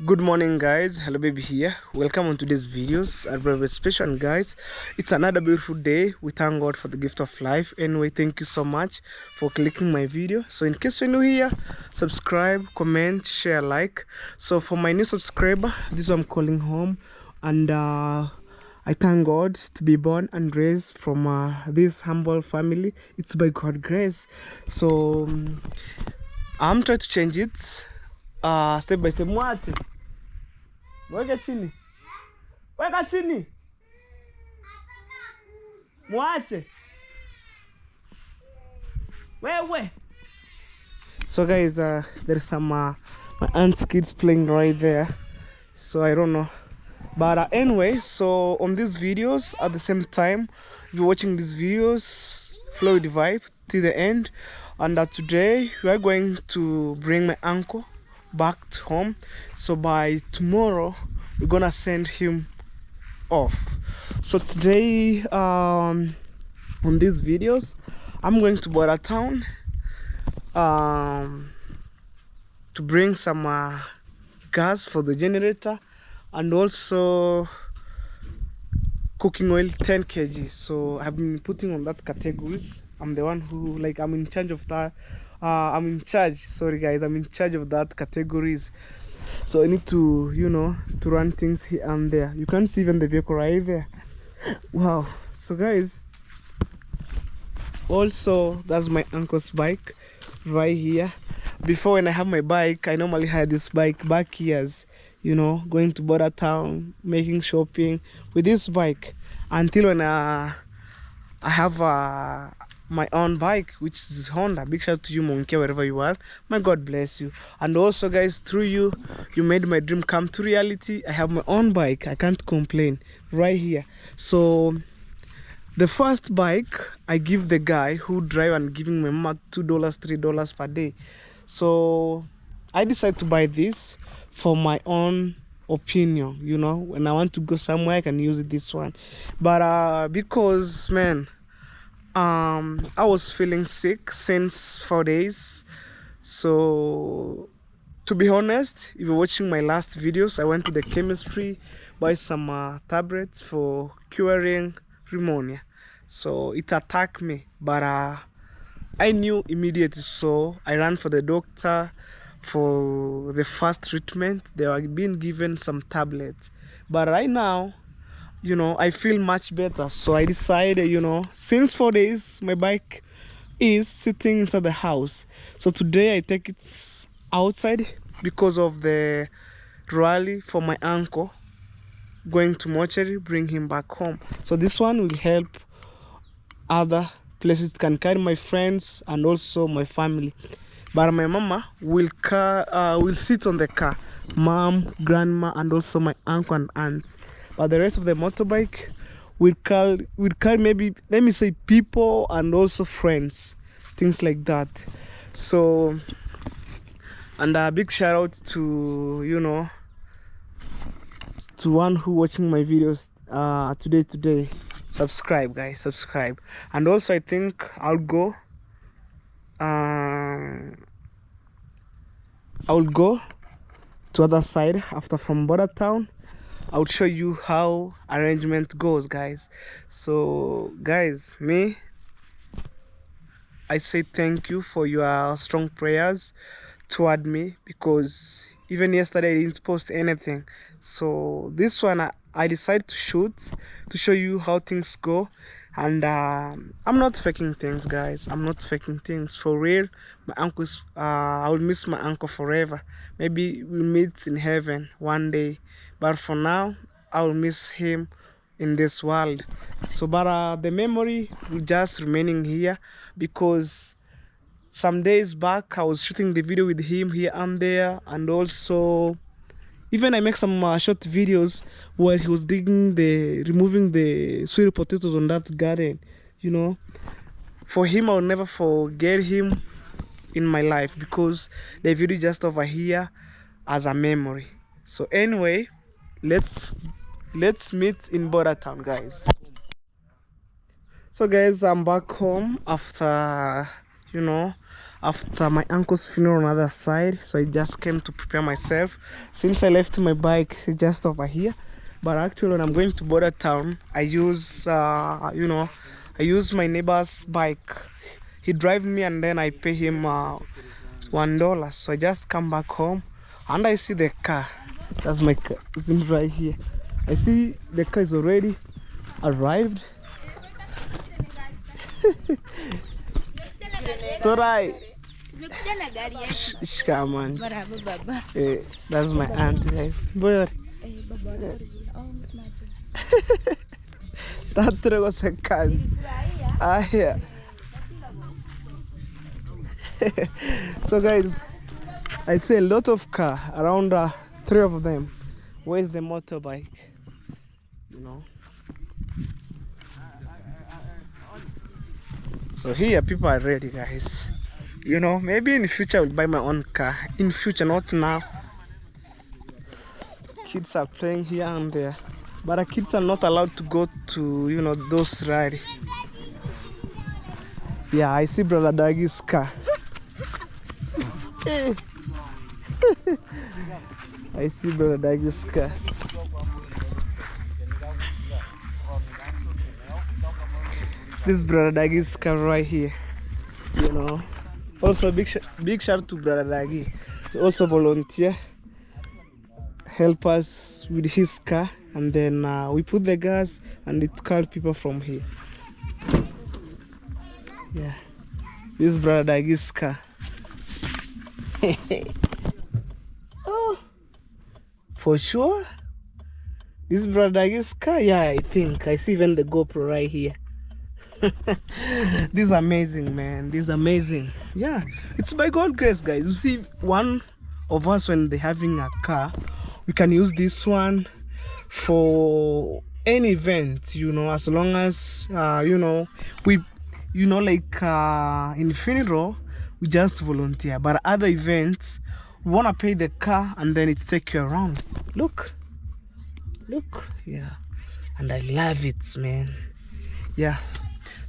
Good morning, guys. Hello baby here. Welcome on today's videos. A very special one, guys. It's another beautiful day. We thank God for the gift of life. Anyway, thank you so much for clicking my video. So in case you're new here, subscribe, comment, share, like. So for my new subscriber, this is what I'm calling home. And I thank God to be born and raised from this humble family. It's by God's grace. So I'm trying to change it step by step. Weka chini. Weka chini. Mwache. Wewe. So guys, there's some my aunt's kids playing right there. So I don't know. But anyway, so on these videos, at the same time, you're watching these videos, flow with the vibe till the end. And today, we are going to bring my uncle back to home. So by tomorrow, we're gonna send him off. So today, on these videos, I'm going to Border Town to bring some gas for the generator and also cooking oil 10 kg. So I've been putting on that categories. I'm the one who, like, I'm in charge of that. I'm in charge, sorry guys, I'm in charge of that categories. So I need to, you know, to run things here and there. You can see even the vehicle right there. Wow. So guys, also that's my uncle's bike right here. Before, when I have my bike, I normally had this bike back years, you know, going to Border Town, making shopping with this bike until when I have my own bike, which is Honda. Big shout out to you, Monkey, wherever you are. My God bless you. And also guys, through you, you made my dream come to reality. I have my own bike. I can't complain right here. So the first bike I give the guy who drive and giving my mama $2, $3 per day. So I decided to buy this for my own opinion. You know, when I want to go somewhere, I can use this one. But because, man, I was feeling sick since 4 days. So to be honest, if you're watching my last videos, I went to the chemistry, buy some tablets for curing pneumonia. So it attacked me, but I knew immediately. So I ran for the doctor for the first treatment. They were being given some tablets, but right now, you know, I feel much better. So I decided, you know, since 4 days my bike is sitting inside the house, so today I take it outside because of the rally for my uncle going to mortuary, bring him back home. So this one will help other places, can carry my friends and also my family. But my mama will sit on the car, mom, grandma, and also my uncle and aunt. But the rest of the motorbike will carry maybe, let me say, people and also friends, things like that. So, and a big shout out to, you know, to one who watching my videos today. Subscribe guys, subscribe. And also I think I'll go to other side after from Border Town. I'll show you how arrangement goes, guys. So guys, I say thank you for your strong prayers toward me, because even yesterday I didn't post anything. So this one I decided to shoot to show you how things go. And I'm not faking things, guys. I'm not faking things, for real. My uncle's I will miss my uncle forever. Maybe we'll meet in heaven one day, but for now I will miss him in this world. So but the memory will just remaining here, because some days back I was shooting the video with him here and there, and also even I make some short videos while he was removing the sweet potatoes on that garden. You know, for him, I'll never forget him in my life, because the video just over here as a memory. So anyway, let's meet in Border Town, guys. So guys, I'm back home after, you know, after my uncle's funeral on the other side, so I just came to prepare myself. Since I left my bike just over here, but actually when I'm going to border town, I use I use my neighbor's bike. He drives me and then I pay him $1. So I just come back home and I see the car. That's my car. It's in right here. I see the car is already arrived. Torai. Shkaman. That's my aunt, guys. Boy. That was a can. Ah, yeah. So guys, I see a lot of car around 3 of them. Where's the motorbike? So here people are ready, guys. Maybe in the future I will buy my own car. In future, not now. Kids are playing here and there, but the kids are not allowed to go to those rides. Yeah, I see Brother Daggy's car. I see Brother Daggy's car. This Brother Daggy's car right here. Also big shout to Brother Daggy. He also volunteer, help us with his car, and then we put the gas and it's called people from here. Yeah, this Brother Daggy's car. Oh, for sure. This Brother Daggy's car. Yeah, I think I see even the GoPro right here. This is amazing, man. This is amazing. Yeah, it's by God's grace, guys. You see, one of us, when they're having a car, we can use this one for any event, as long as we like in funeral we just volunteer, but other events we want to pay the car and then it's take you around. Look, yeah, and I love it, man. Yeah,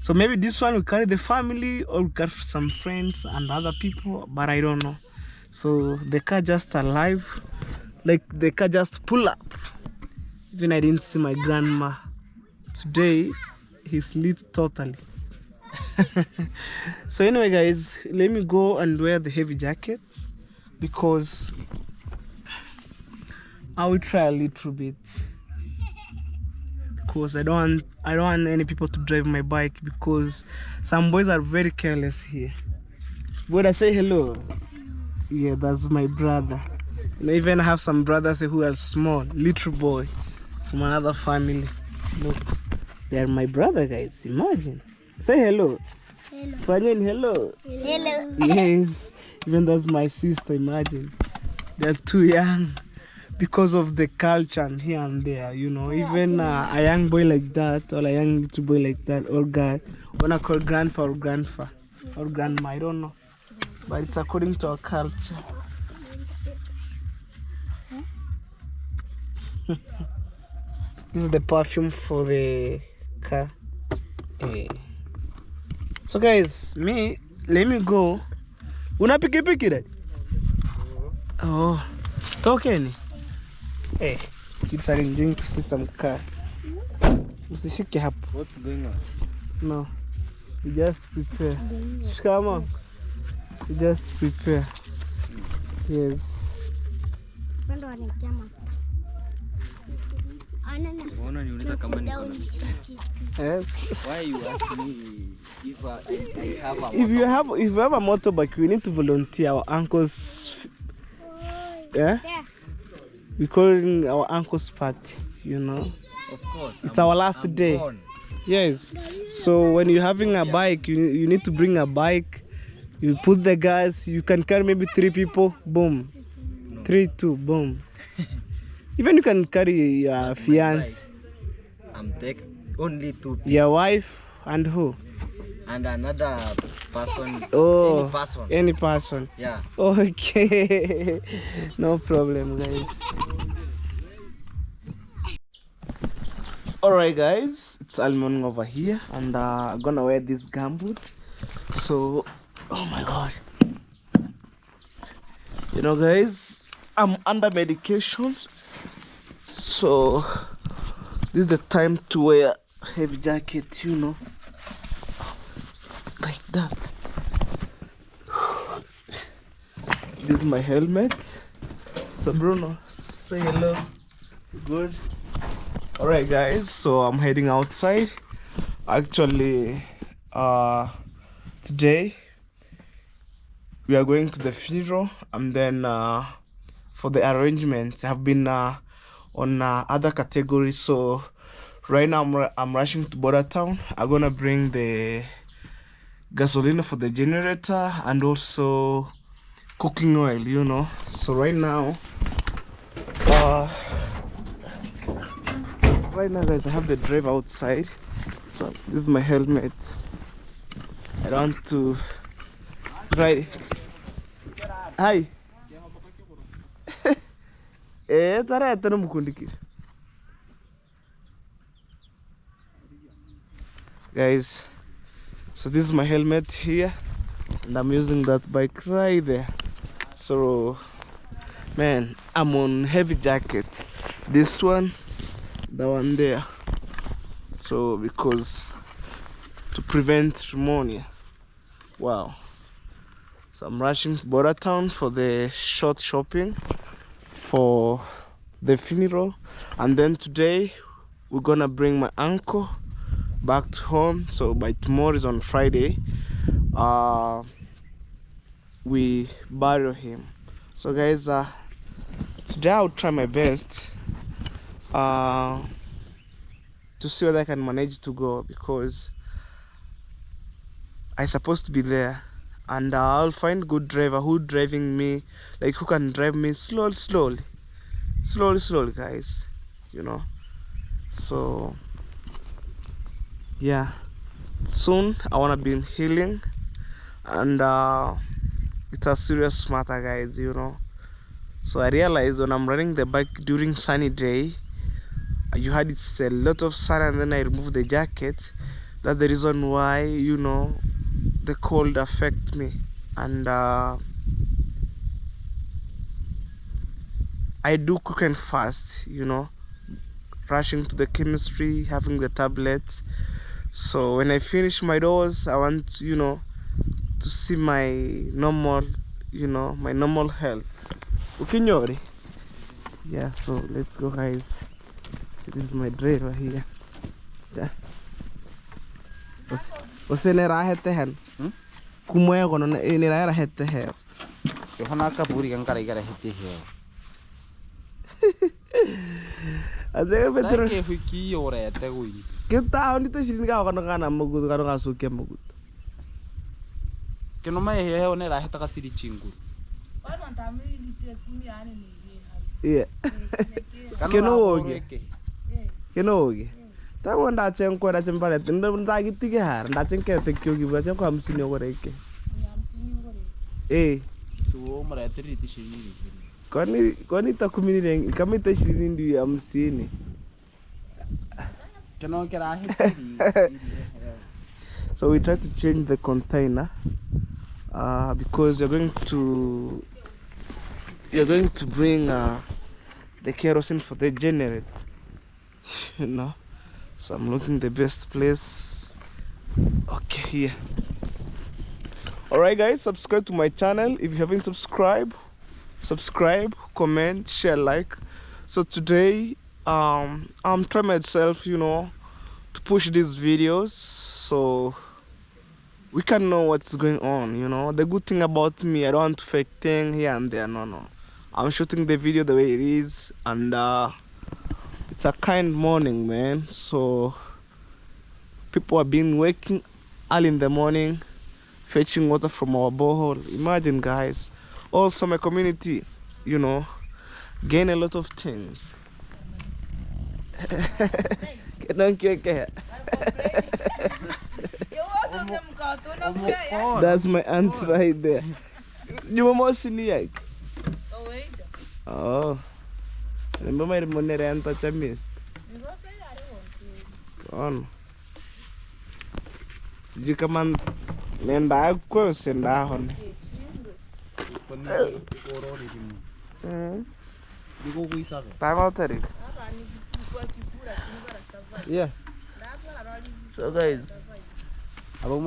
so maybe this one will carry the family or will carry some friends and other people, but I don't know. So the car just alive, like the car just pull up. Even I didn't see my grandma today. He slept totally. So anyway, guys, let me go and wear the heavy jacket because I will try a little bit. Because I don't want any people to drive my bike because some boys are very careless here. Would I say hello? Yeah, that's my brother. Even I have some brothers who are small, little boy from another family. Look, they are my brother, guys. Imagine. Say hello. Hello. Fanyan, hello. Hello. Yes, even that's my sister. Imagine. They're too young. Because of the culture here and there, even a young boy like that, or a young little boy like that, or girl, wanna call grandpa or grandpa or grandma, I don't know, but it's according to our culture. This is the perfume for the car. So guys, let me go. Una piki that? Oh, talking. Hey, kids are enjoying to see some car. Usishike hapo. What's going on? No, we just prepare. Come on, we just prepare. Yes. Yes. Why you ask me if I have a If you have a motorbike, we need to volunteer. Our uncle's, yeah. We calling our uncle's party, Of course. It's our last day. Born. Yes. So when you're having a bike, you need to bring a bike. You put the gas. You can carry maybe 3 people. Boom. No. 3, 2. Boom. Even you can carry your fiance. I'm take only 2 people. Your wife and who? And another person. Oh, Any person. Any person. Yeah. Okay. No problem, guys. Alright, guys. It's early morning over here, and I'm gonna wear this gumboot. So, oh my god. You know, guys, I'm under medication, so this is the time to wear heavy jacket, you know, like that. This is my helmet. So Bruno, say hello. Good. All right, guys, so I'm heading outside. Actually, today we are going to the funeral, and then for the arrangements I've been on other categories. So right now I'm rushing to Border Town. I'm gonna bring the gasoline for the generator and also cooking oil, you know. So right now guys, I have the drive outside. So this is my helmet. I don't want to ride. Hi. Guys, so this is my helmet here, and I'm using that bike right there. So man, I'm on heavy jacket, this one, the one there, so because to prevent pneumonia. Wow. So I'm rushing to Border Town for the short shopping for the funeral, and then today we're gonna bring my uncle back to home. So by tomorrow is on Friday, we bury him. So guys, today I'll try my best to see whether I can manage to go, because I supposed to be there, and I'll find good driver who driving me, like who can drive me slowly, guys, you know. So yeah, soon I wanna be in healing, and it's a serious matter, guys, you know. So I realized when I'm running the bike during sunny day, you had it's a lot of sun, and then I remove the jacket. That's the reason why, you know, the cold affect me. And I do cook and fast, you know, rushing to the chemistry, having the tablets. So when I finish my dose, I want, you know, to see my normal, you know, my normal health. Okay, yeah, so let's go, guys. See, this is my driver here. Yeah. What's in the Kumoya gonna in a head to hair. Johanaka Puri and Karigara hit here. I think better If we key or at the way. get down it. She's going to Mogu Garasu Kemogut. Can my hair on it? I had a city chingu. Yeah. Kenogi. That one that's in quite a temper, and don't like it to get her, and that's in care to kill you, but you come see over a eh. So, my 30 Conita community, come in touch in the seeing. Cannot get a So we try to change the container because you're going to bring the kerosene for the generator, you know. So I'm looking the best place. Okay, here. Alright guys, subscribe to my channel if you haven't subscribed. Subscribe, comment, share, like. So today I'm trying myself, you know, to push these videos so we can know what's going on, you know. The good thing about me, I don't want to fake thing here and there. No, I'm shooting the video the way it is, and it's a kind morning, man. So people have been waking early in the morning, fetching water from our borehole. Imagine, guys. Also my community, you know, gain a lot of things. That's my aunt right there. You were more senior. Oh, remember my money and touch a mist. On. You come on, and I question down. Time out at it. Yeah. So guys, Yeah.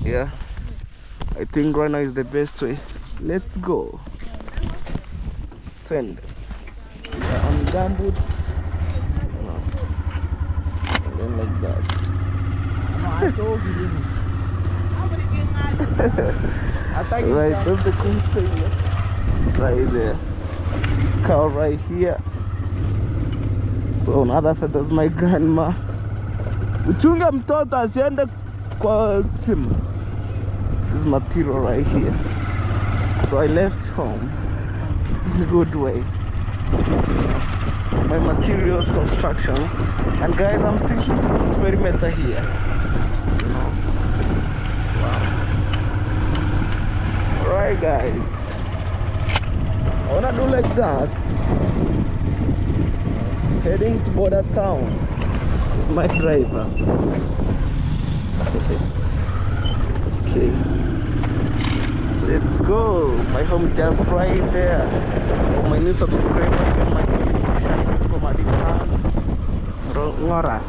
yeah, I think right now is the best way. Let's go. Trend. Yeah, on gumboots. And then like that. Right, that's the cool thing. Right there. Cow right here. So on the other side there's my grandma. Uchunge mtoto asiende kwa simu. This is material right here. So I left home in a good way. My materials construction. And guys, I'm thinking to put perimeter here. You know. Wow. Alright guys. I wanna do like that. Heading to border town with my driver. Okay. Let's go. My home just right there. For my new subscriber, you can my colleagues shining from a distance. Ngora.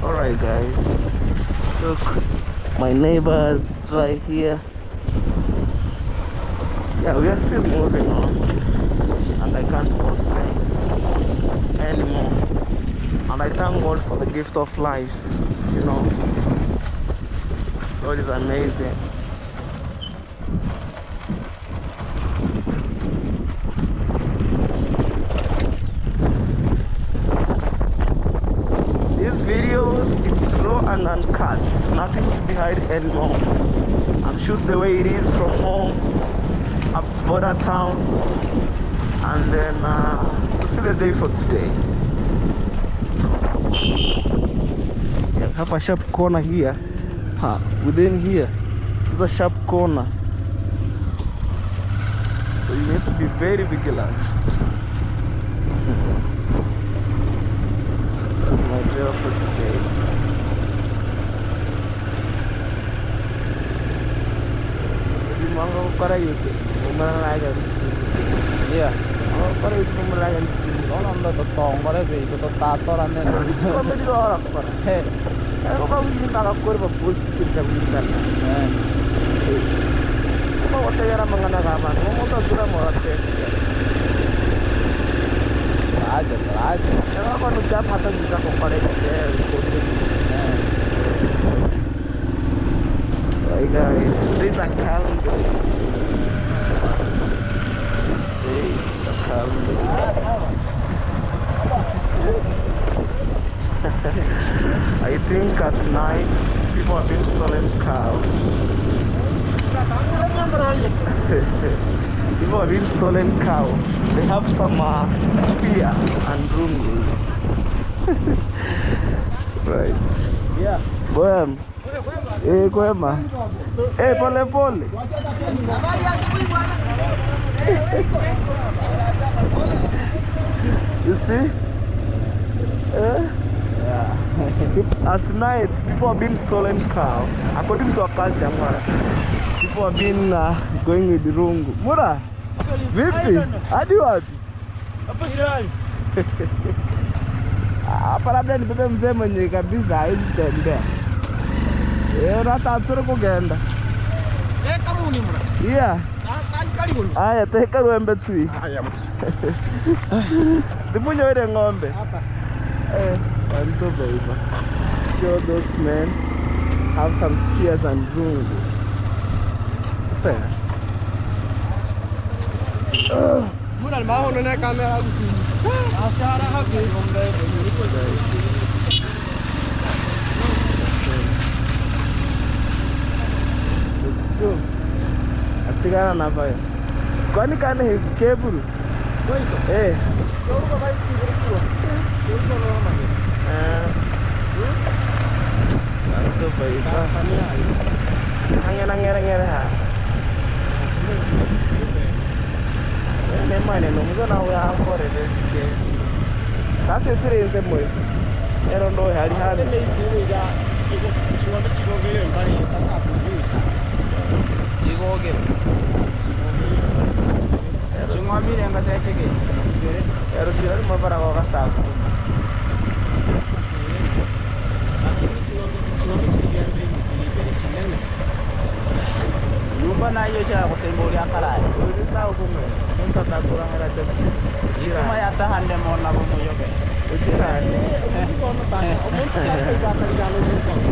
Alright guys. Look, my neighbors right here. Yeah, we are still moving on. And I can't complain anymore. And I thank God for the gift of life. You know, God is amazing. These videos, it's raw and uncut. Nothing to be hide anymore. I'm shoot the way it is from home up to border town. And then to see the day for today. Yeah, have a sharp corner here. Within here is a sharp corner. So you need to be very vigilant. That's my drill for today. Yeah. Para itu pemerayan di sini. Orang dah totong, orang tu itu tator ane. Cuma beli orang para. Kalau kau ingin tak kau berbus kita berikan. Kau waktu yang mengenal kaman, mau tahu sudah mau tes. Raja. Kalau kau ucap atau bisa kau pada dia. Hey guys, this is a calendar. It's a calendar. I think at night people have been stealing cows. People have been stealing cow. They have some spear and rungus. Right. Yeah. Bueno. Kwema. Pole. You see? At night, people have been stolen cow. According to our culture, people have been going with the rungu. Mura, vipi? Hadi wapi? Hapo shuleni. Hapa labda nibebe mzee mwenye kabisa hawezi tembea. Rata atsuri kugenda. Kama unimura. Yeah. Kali gulu. Aya, teka ruembe tui. Aya. Dimunyoire ng'ombe. Hapa. Wanto baiba. Sure those men have some spears and rungu. Super. Mura mahono na kamera kutu. Asara hapo ngombe yuko dai. Atigana na payo. Kwani kane keburu? Koito. Kau bagai kiburu. Kau lama. Itu baik. Ngere ha. Memang ini nunggu na wa kore deske. Sasa sirenze mwe. Ero ndo hali hali. Chigogero. Chingwamire ngatachege. Ero sirari mabara kwa kasaku. Nyumba nayo cha kusembori akarai. Uri tahu kumwe. Munta takura hara chaka. Cuma yata hande mona bomoyoke. Ujirani.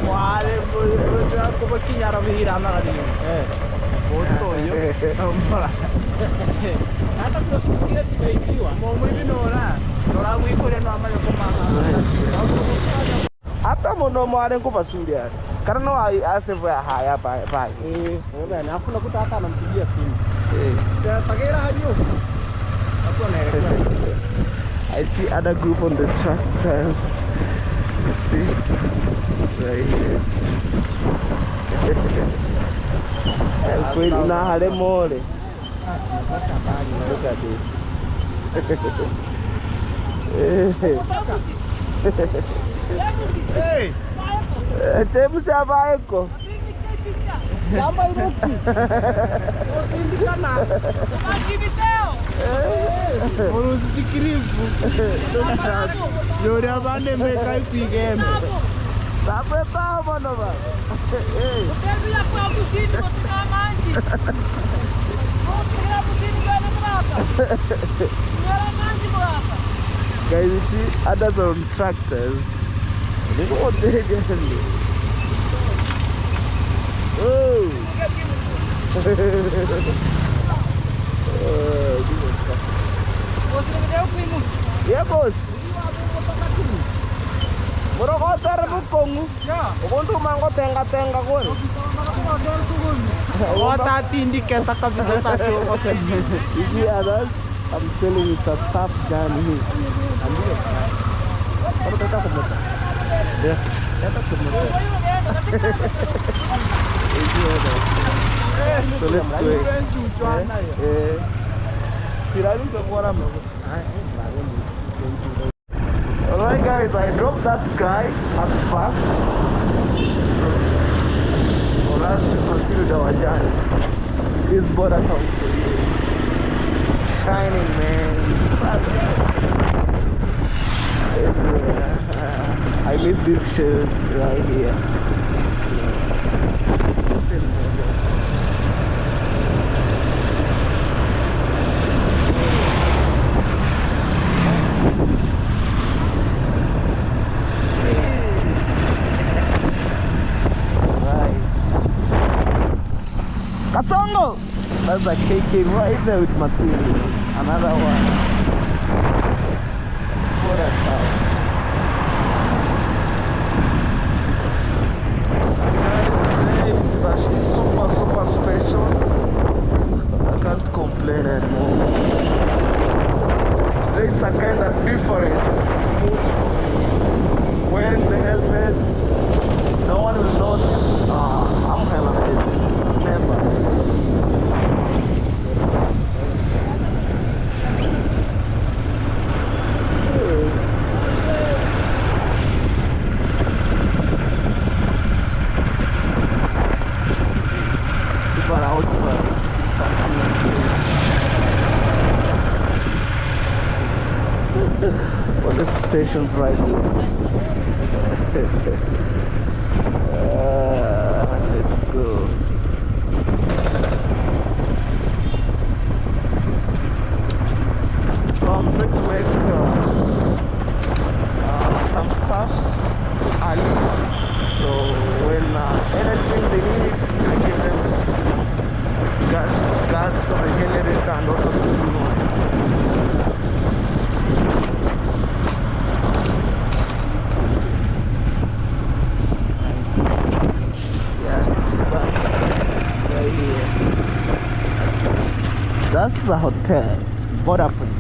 Wale aku bekinya rabi hirana kali. Foto yo. Ampara. Hata kusikia tikiwa. Momo binora. Nora wikore no amayo kumaha. Hata mono mwale kupasulia. Karena asevya haya pai. Bwana hakuna kuta hata anampigia simu. Tagera hajo. Hapo anaelekea. I see other group on the tractors. You see right here. Na hale mole. Look at this. Hey. James abaeko. Kama iroki. Osindikana. Makibiteo. Orusikirifu. Yori abande meka ipigeme. Sabe pa mano ba. Termina kwa kusini kwa manji. Kwa kusini kwa mrapa. Kwa manji mrapa. Guys, you see others on tractors. They go there. Oh. Yeah, boss. Moro kotor bukongu. Ya. Ukontu mango tenga kon. Ota tindi kenta kabisa tacho kose. You see others? I'm telling you, it's a tough journey. Baru kita ke motor. Ya, kita ke motor. So let's go. Tirani ke orang. Alright guys, I dropped that guy at the back. So let's continue our journey. This border town shining, man. I miss this shirt right here. Kasongo! That's a KK right there with material. Another one. What a cow. It's actually super special. I can't complain anymore. It's a kind of different. Wearing the helmet, no one will notice. I'm helmet. Never. People are outside. Police station right here. Let's go. So I'm going to make some stuff early. So when anything they need, I give them gas for the generator and also the fuel. Right here. That's a hotel. What happened?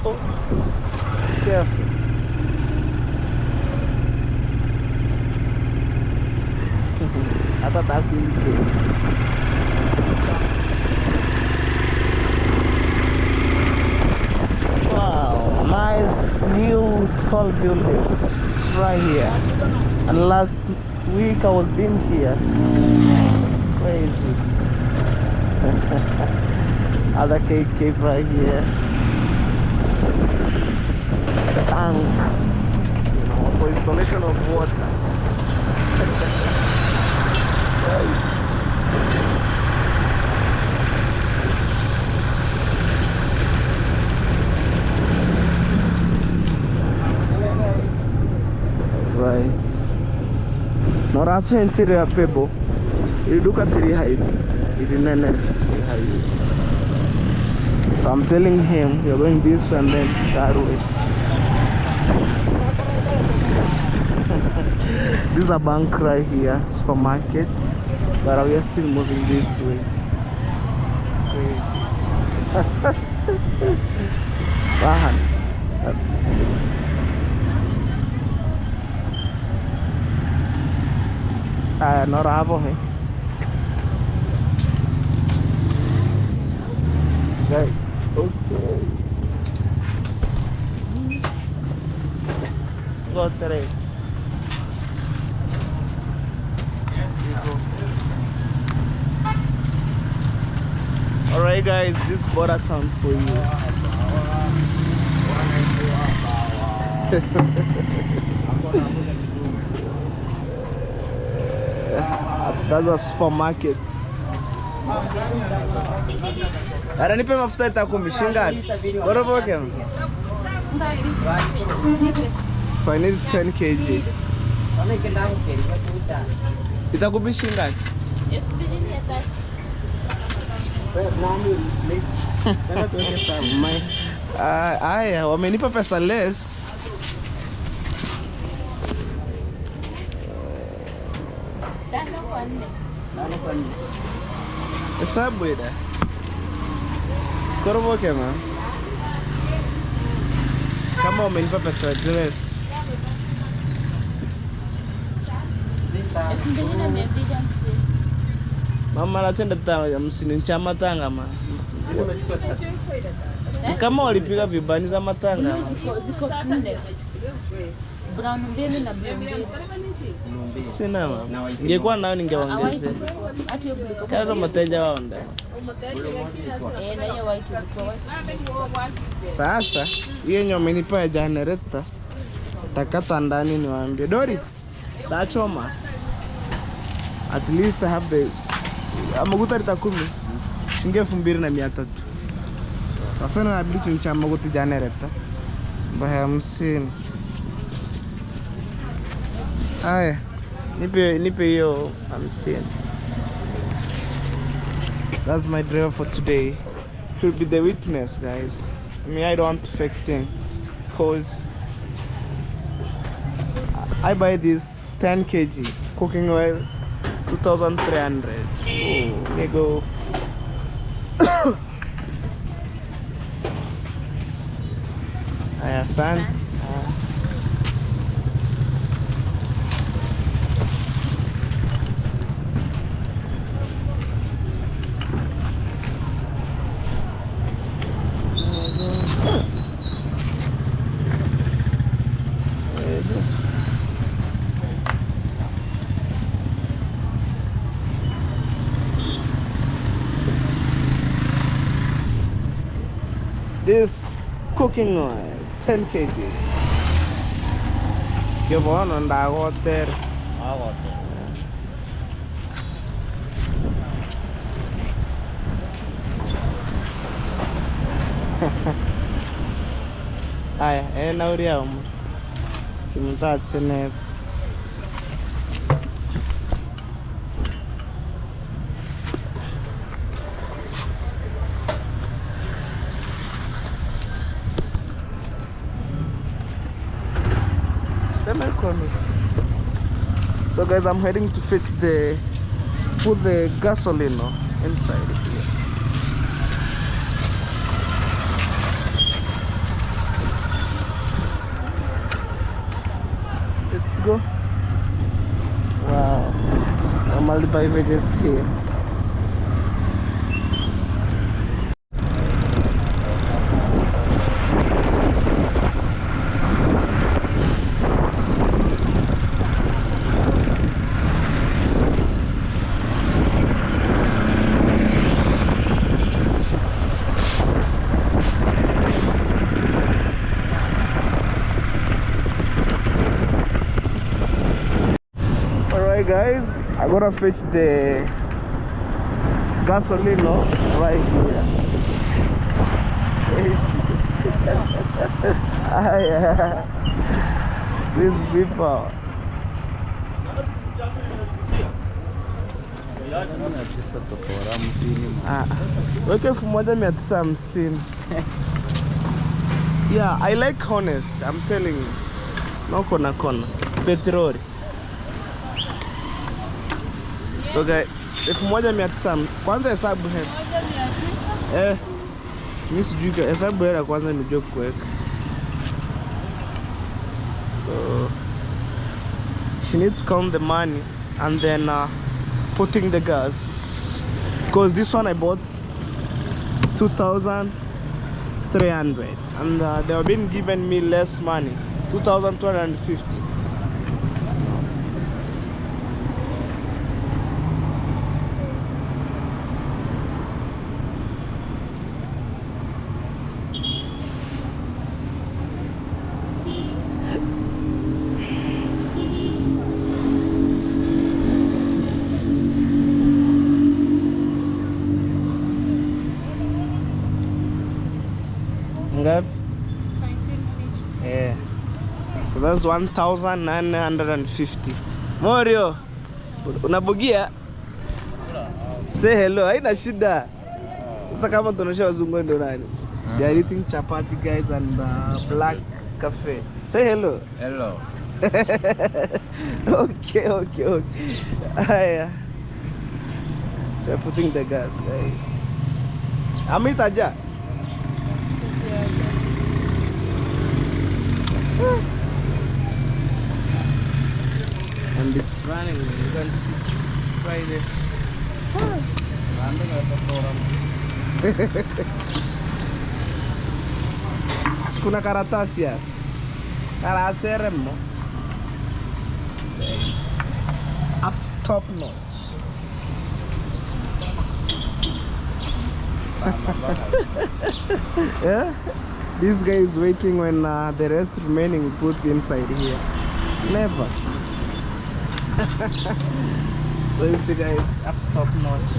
Oh. Careful. Hata takuingia. Wow, nice new tall building right here. And last week I was been here. Crazy. Other cave right here. Tank, you know, for installation of water. Right. Now that's the interior pebble. You look at the height. It is high. So I'm telling him you're going this and then that way. This is a bank right here, supermarket, but we are still moving this way. Crazy. Nó ra vô hả? Okay. Okay. Go today. Alright guys, this is border town for you. That's a supermarket. Ara nipe mafuta itakuwa shingapi? Borobo kema. So I need 10 kg. Itakuwa shingapi? Aya, wamenipa pesa less. Hesabu ida. Korobo kema. Kama wamenipa pesa less. Mama anatenda tanga msinicha matanga ma. Kama walipiga vibani za matanga. Ziko nne. Brown mbili na blue mbili. Sina mama. Ningekuwa nayo ningeongezea. Kana mateja wao ndani. Na hiyo white ilikuwa white. Sasa hiyo yenye wamenipa ya generator takata ndani niwaambie Dori tachoma at least I have the amaguta lita 10 shilingi 2300. Sasa na abili ncha amaguta generator baya 50. Aya nipe hiyo 50. That's my driver for today. Should be the witness, guys. I mean, I don't want to fake thing because I buy this 10 kg cooking oil 2,300. Oh, there you go. Aya, asante. This cooking oil 10 kg. Give on that water. Aya, nauria umu. Kimutache ne. So guys, I'm heading to fetch put the gasoline inside here. Let's go. Wow. I'll buy wedges here. Alright guys, I'm gonna fetch the gasoline right here. These people. Weke 1950. Yeah, I like honest, I'm telling you. No kona. Petrol. So guys, 1900 kwanza hesabu hela. Mimi sijui hesabu hela kwanza nimejua kuweka. So she needs to count the money and then putting the gas. Because this one I bought 2,300 and they have been giving me less money, 2,250. Yeah. So that's 1,950. Morio, unabugia? Say hello, haina shida. Sasa kama tunaonyesha wazungu ndio nani? They are eating chapati guys and black cafe. Say hello. Hello. Okay. Aya. So putting the gas guys. Amitaja. And it's running, you can see right there. Kuna karatasi ya karaseremo up top notch. Yeah, this guy is waiting when the rest remaining put inside here. Never. So you see guys, up top notch.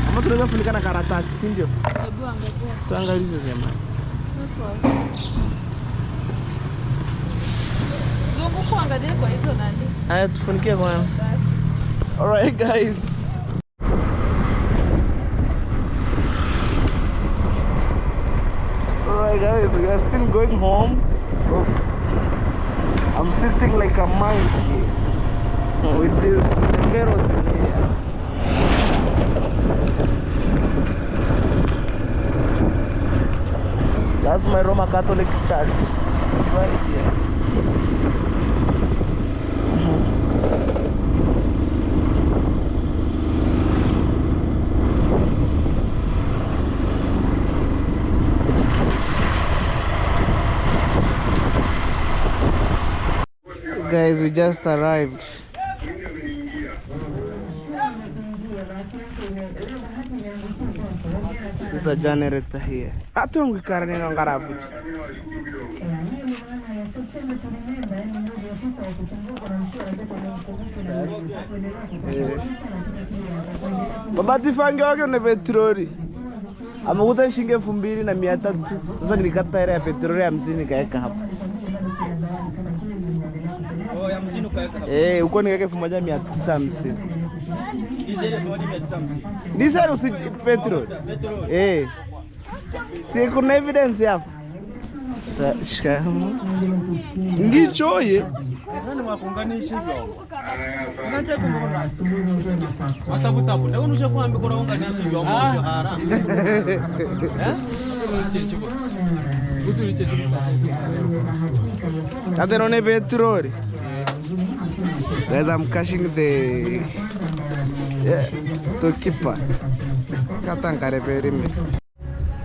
Ama tunaweza funika na karatasi, si ndio? Hebu angalia. Tuangalize jamani. Zungu kuangalia kwa hizo nani? Aya tufunikie kwanza. Alright guys. Alright guys, we are still going home. Look, I'm sitting like a monkey with the kerosene here. That's my Roman Catholic church right here. Guys, we just arrived. There's a generator here. I don't we carrying on garbage. Baba tifange wake na petroli. Amekuta shilingi 2,300. Sasa nilikata ile ya petroli 50 nikaweka hapo. Oh, ya 50 ukaweka hapo. Uko nikaweka 1,950. Diesel 1,950. Diesel usi petrol. Si kuna evidence hapo. Shikamoo. Ngichoye. Nani wakuunganisha hivyo? Unacha kumona. Watabu. Ndio unusha kuambi kuna unganisha hivyo hapo haraka. Ate non è petroli. Guys, I'm cashing the Yeah, storekeeper.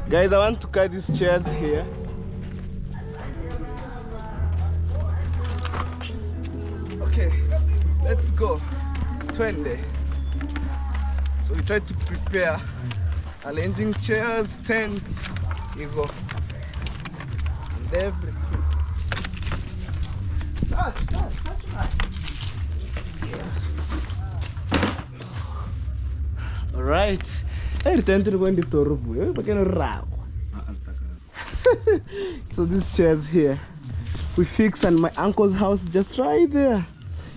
Guys, I want to carry these chairs here. Okay, let's go. 20. So we try to prepare arranging chairs, tent, you go, and everything. All right. So these chairs here, we fix and my uncle's house just right there.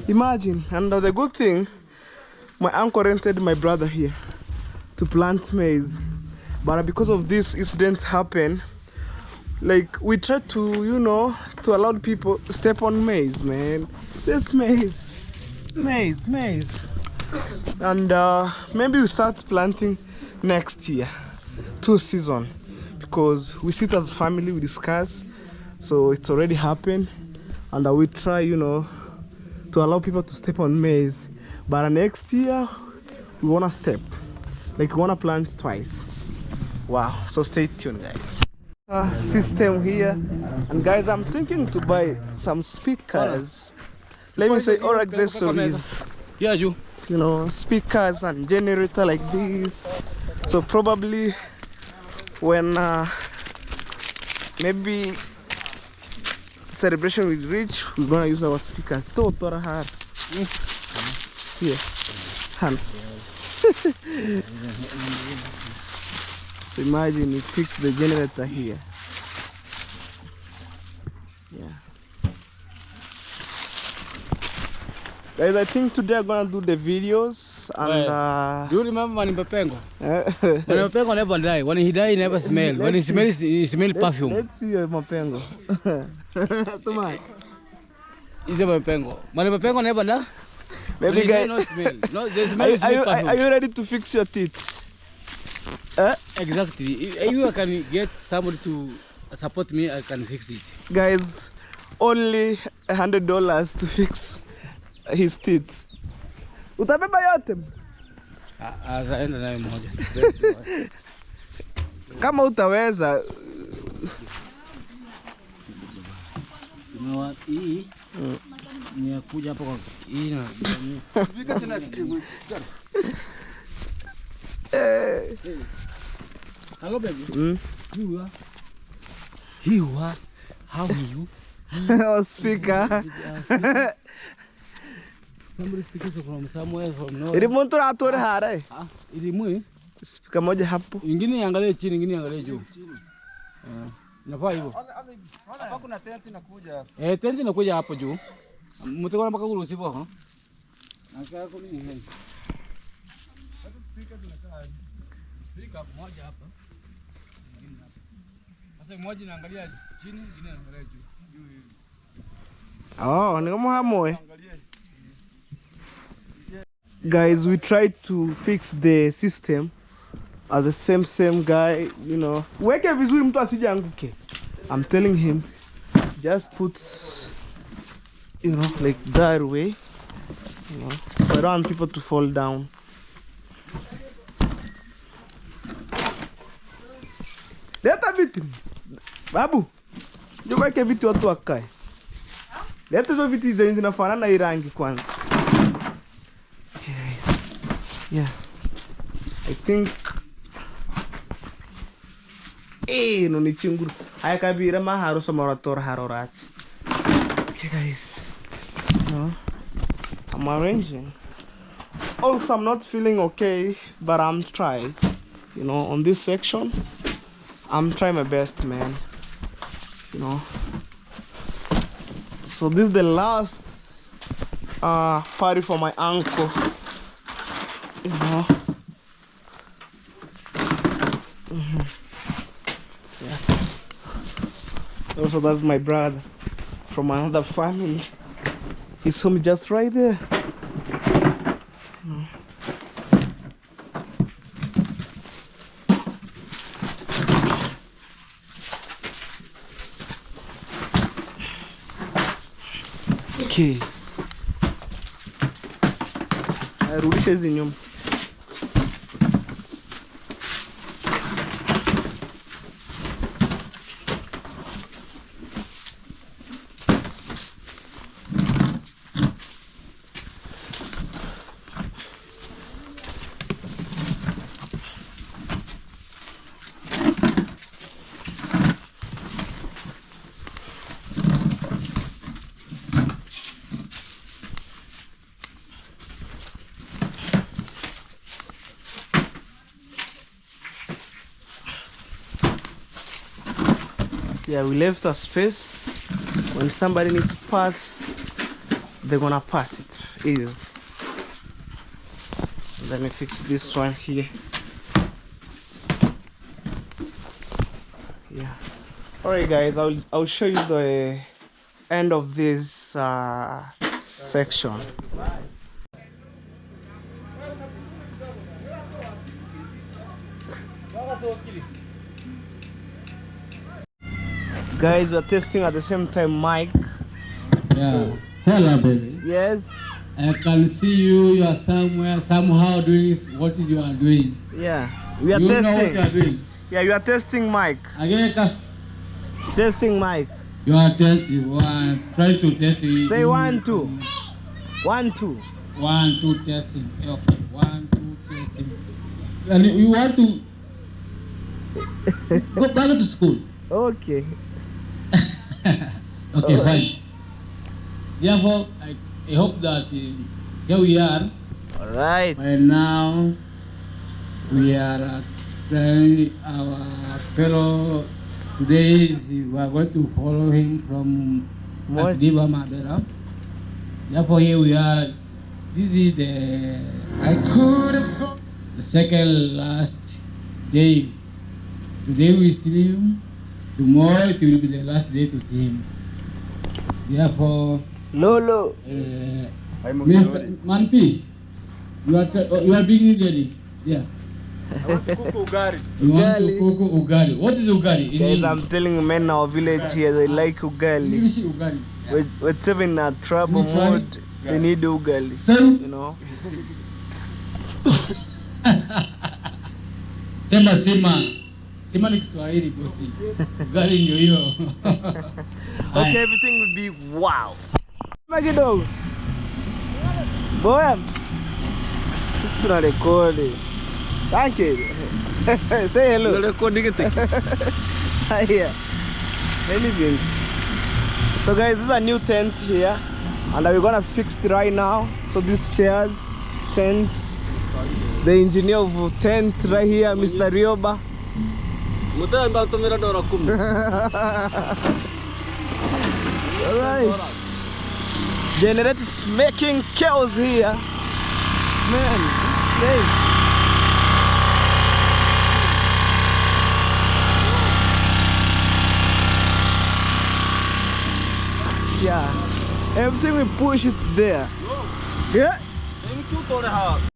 Imagine. And the good thing, my uncle rented my brother here to plant maize. But because of this incident happen, like we try to, you know, to allow people to step on maize, man. This maize. And maybe we start planting next year, 2 seasons, because we sit as a family, we discuss. So it's already happened, and we try, you know, to allow people to step on maize. But next year, we wanna step, like we wanna plant twice. Wow! So stay tuned, guys. System here, and guys, I'm thinking to buy some speakers. Let me say, or accessories. Yeah, you know, speakers and generator like this. So probably when maybe celebration will reach, we're gonna use our speakers. Here, hand. So imagine we fix the generator here. Yeah. Guys, I think today I'm gonna do the videos and do you remember Mani Papengo? Mani Papengo never die. When he die, he never smell. When he smells, he smell perfume. Let's see your Mapengo. Toma. He's a Mapengo. Mani Papengo never die. Maybe guys, no smell. No, the smell are you ready to fix your teeth? Exactly. If you can get somebody to support me, I can fix it. Guys, only $100 to fix his teeth. Utabeba yote? Azaenda nayo moja. Kama utaweza. You know what? Hii ni kuja hapo kwa hii na speaker tena kidogo. Hello baby. You are how are you? Oh, speaker. Somebody speaking from somewhere from nowhere. Ili mtu atore hara. Ili mwe. Speaker moja hapo. Ingine angalie chini, ingine angalie juu. Nafaa hivyo. Hapa kuna tent inakuja hapa. Tent inakuja hapo juu. Mtakona mpaka kuruhusiwa hapo. Nakaa kwa nini hapa? Speaker zinakaa. Speaker moja hapa. Sasa moja inaangalia chini, ingine inaangalia juu. Oh, ni kama hamoe. Guys, we tried to fix the system as the same guy, you know. Weke vizuri mtu asije anguke. I'm telling him, just put, you know, like that way, you know, so I don't want people to fall down. Leta viti. Babu, ndio weke viti watu wakae. Leta hizo viti zenye zinafanana na rangi kwanza. Okay, guys. Yeah. I think no ni chinguru. Haya kabira maharo samaratora harorati. Okay, guys. No. I'm arranging. Also, I'm not feeling okay, but I'm trying. You know, on this section, I'm trying my best, man. You know. So this is the last party for my uncle. You know. Yeah. Also, that's my brother from another family. He's home just right there. Okay. Rudisha hizi nyuma. Yeah, we left a space. When somebody needs to pass, they're gonna pass it. Easy. Let me fix this one here. Yeah. Alright guys, I'll show you the end of this section. Guys, we're testing at the same time mic. Yeah. Hello, baby. Yes. I can see you. You are somewhere, somehow doing what you are doing. Yeah. We are you testing. Know what you are doing. Yeah, you are testing mic. Again, testing mic. You are testing. You are trying to test it. Say 1, 2. 1, 2. 1, 2 testing. Okay. 1, 2 testing. And you want to go back to school. Okay. Okay, fine. Therefore, I hope that here we are. All right. And now we are trying our fellow. Today we are going to follow him from Diva Mabera. Therefore, here we are. This is the second last day. Today we see him. Tomorrow it will be the last day to see him. Therefore, Lolo. Mr. Manpi, you are being ready. Yeah. I want to cook ugari. You want to cook ugari. What is ugari? Guys, I'm telling you, men in our village here, they like ugali. English ugari. Whatever in a trouble mood, they need ugali. You know? Sema. Sema ni Kiswahili bosi. Ugali ndio hiyo. Okay, everything will be wow. Magido. Boy. This is not recording. Thank you. Say hello. Recording it. Hiya. Anything. So guys, this is a new tent here, and we're gonna fix it right now. So these chairs, tents, the engineer of tent right here, Mr. Rioba. Alright. Generator is making chaos here. Man, hey. Yeah, everything we push it there. Yeah.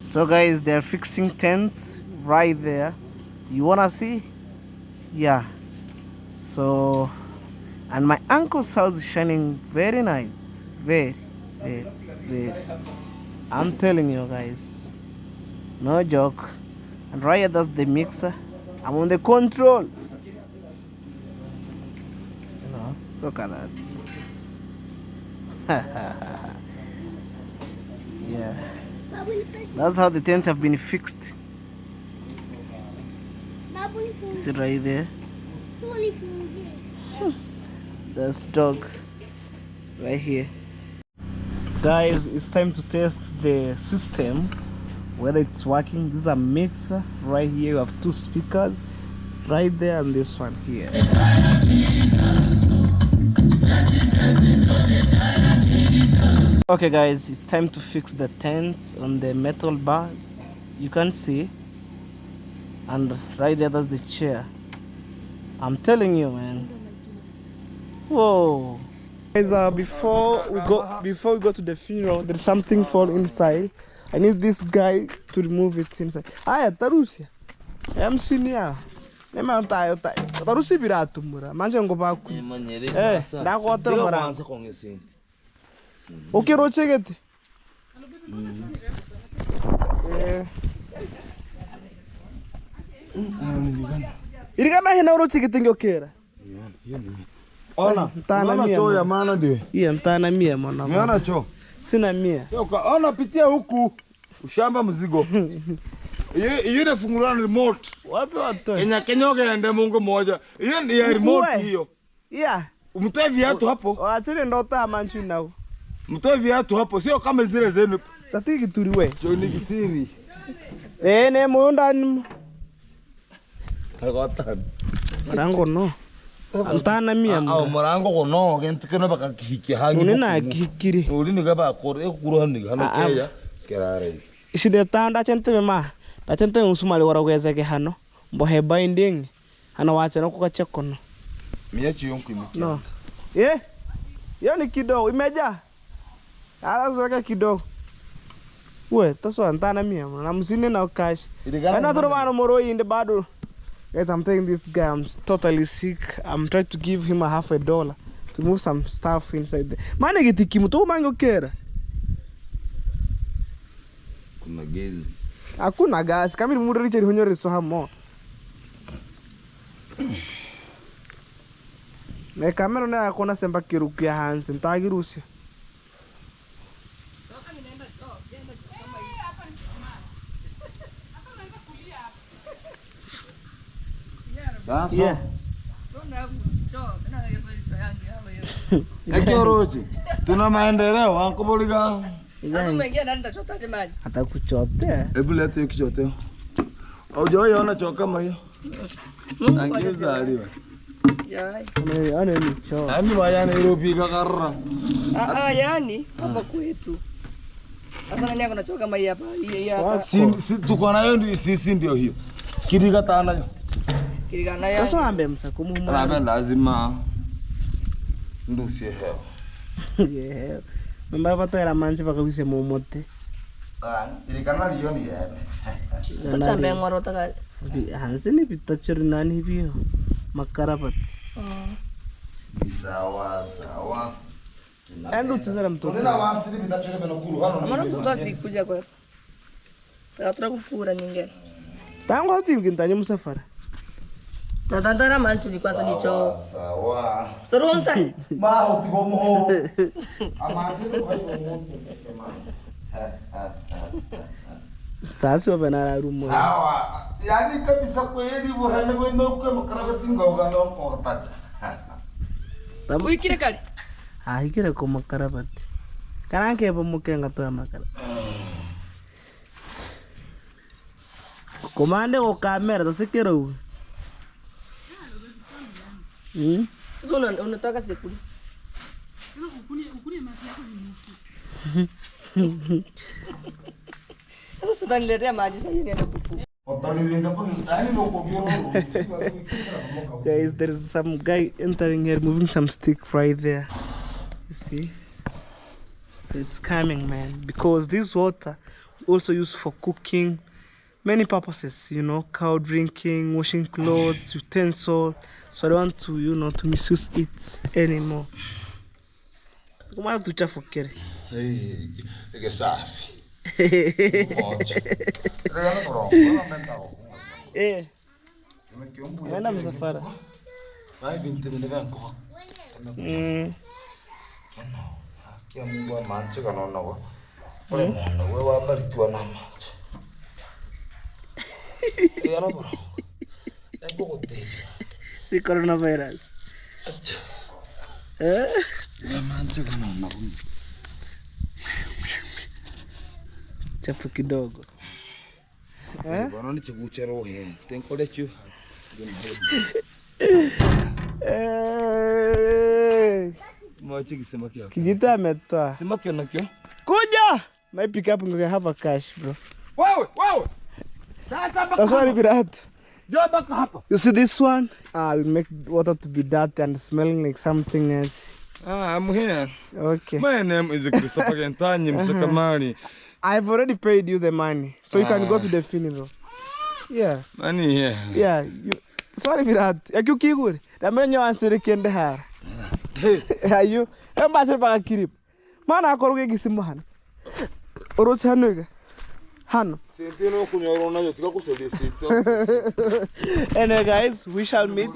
So guys, they're fixing tents right there. You wanna see? Yeah. So, and my uncle's house is shining very nice. Very. I'm telling you guys, no joke. And right here, that's the mixer. I'm on the control. You know, look at that. Yeah, that's how the tent have been fixed. See right there. That's dog right here. Guys, it's time to test the system, whether it's working. This is a mixer right here. You have 2 speakers right there and this one here. Okay guys, it's time to fix the tents on the metal bars. You can see, and right there, that's the chair. I'm telling you, man. Whoa. Guys, before we go to the funeral, there's something fall inside. I need this guy to remove it inside. Aya tarusia. I'm senior. Nema tayo tayo. Tarusi biratu mura. Manje ngoba ku. Da ko otro mura. Okay, roche gete. Irigana hena roche gete ngokera. Ona, mtana mia. Choo ya maana ndio. Iya mtana mia mwana. Umeona choo? Sina mia. Ona pitia huku. Ushamba mzigo. Hiyo inafungulwa na remote. Wapi watu? Kenya ende Mungu moja. Hiyo ni ya remote hiyo. Yeah. Umtoe viatu hapo. Waacheni ndo taa manchu nao. Mtoe viatu hapo, sio kama zile zenu. Tatiki turiwe. Choo ni kisiri. Ne muunda ni. Agota. Rango no. Antana mia Au morango kono gente kena baka kiki hangi. Unina kikiri. Ulini gaba kore kuru hani hano keya kerare. Shide tanda chente mema. Da chente usumali waragweza ke hano. Mbohe binding. Hano wacha no kuka chekono. Miachi yonku imiki. No. Yo ni kidogo imeja. Ala zweka kidogo. We, taso antana mia. Na msini na cash. Ana toro mano moro inde bado. Guys, I'm telling this guy I'm totally sick. I'm trying to give him $50 to move some stuff inside there. Mane gitiki muto mango kera. Kuna gezi. Hakuna gas. Kama ni muri Richard honyore so hamo. Me kamera na akona semba kirukia hansi ntagirusi. Sasa. Yeah. Akioroji. Tuna maendeleo ankobolika. Hata kuchote. Hebu leta hiyo kichote. Haujaona choka kama hiyo? Angeza aliwa. Ana ni cho. Ami waya Nairobi kakarra. Yani hapa kwetu. Sasa nani akona choka kama hii hapa? Hii hapa. Si tuko nayo ndio sisi ndio hiyo. Kirika tana. Kirika nayo. Sasa ambe msakumu. Rabe lazima ndusie hewa. Yeah. Mamba pata era manche pakawise momote. Kirika na liyo ni yeye. Tuchambe ngoro taka. Hansini bitachiri nani hiyo. Makarapat. Sawa. Endo tuzera mtoto. Nina wasili bitachiri beno kuru hano. Amana mtoto asikuja kwa. Tatara kupura nyingine. Tangu hati mkintanyo msafara. Tatantara manchu ni kwanza ni choo. Sawa. Toronta. Ma utigomo. Amajini kwa hiyo. Sasa wapenara rumo. Sawa. Yani kabisa kweli buhane bwendo kwa makarabati ngogano ko tacha. Uikire kali. Hikire ko makarabati. Karanke bo mukenga to makara. Komande o kamera tasikero. Zona unataka sekuli. Ukuni maji yako ni mufu. Sasa sudaniletea maji sasa yeye anakufu. Guys, there is some guy entering here moving some stick right there. You see? So it's coming, man, because this water also used for cooking, many purposes, you know, cow drinking, washing clothes, utensil. So I don't want to, you know, to misuse it anymore. Come on, to chafukere. Hey, que safi. Nenda msafara. Ai vintene ne vanko. Kia Mungu amanche kanona wa. Ole mwana we wabarikiwa na amanche. Yana bora. Ego gote. Si coronavirus. Acha. Amanche kanona wa. Chafu kidogo. Bwana ni chiguche rohe. Tenkole chu. Mwachi kisamaki yako. Kijita ametoa. Samaki unakyo? Kuja! My pick up and go have a cash, bro. Wow! That's why we that. Njoo baka hapa. You see this one? Will make water to be dirty and smelling like something else. I'm here. Okay. My name is Christopher Gentanyi Msakamali. I've already paid you the money, so you can go to the funeral. Yeah. Money here. Yeah. Sorry for that. You keep good. The man you answer the kende hair. Are you? I'm passing back a kirip. Man, I call you Gisiman. Or what's Hanuga? Han. Anyway, guys, we shall meet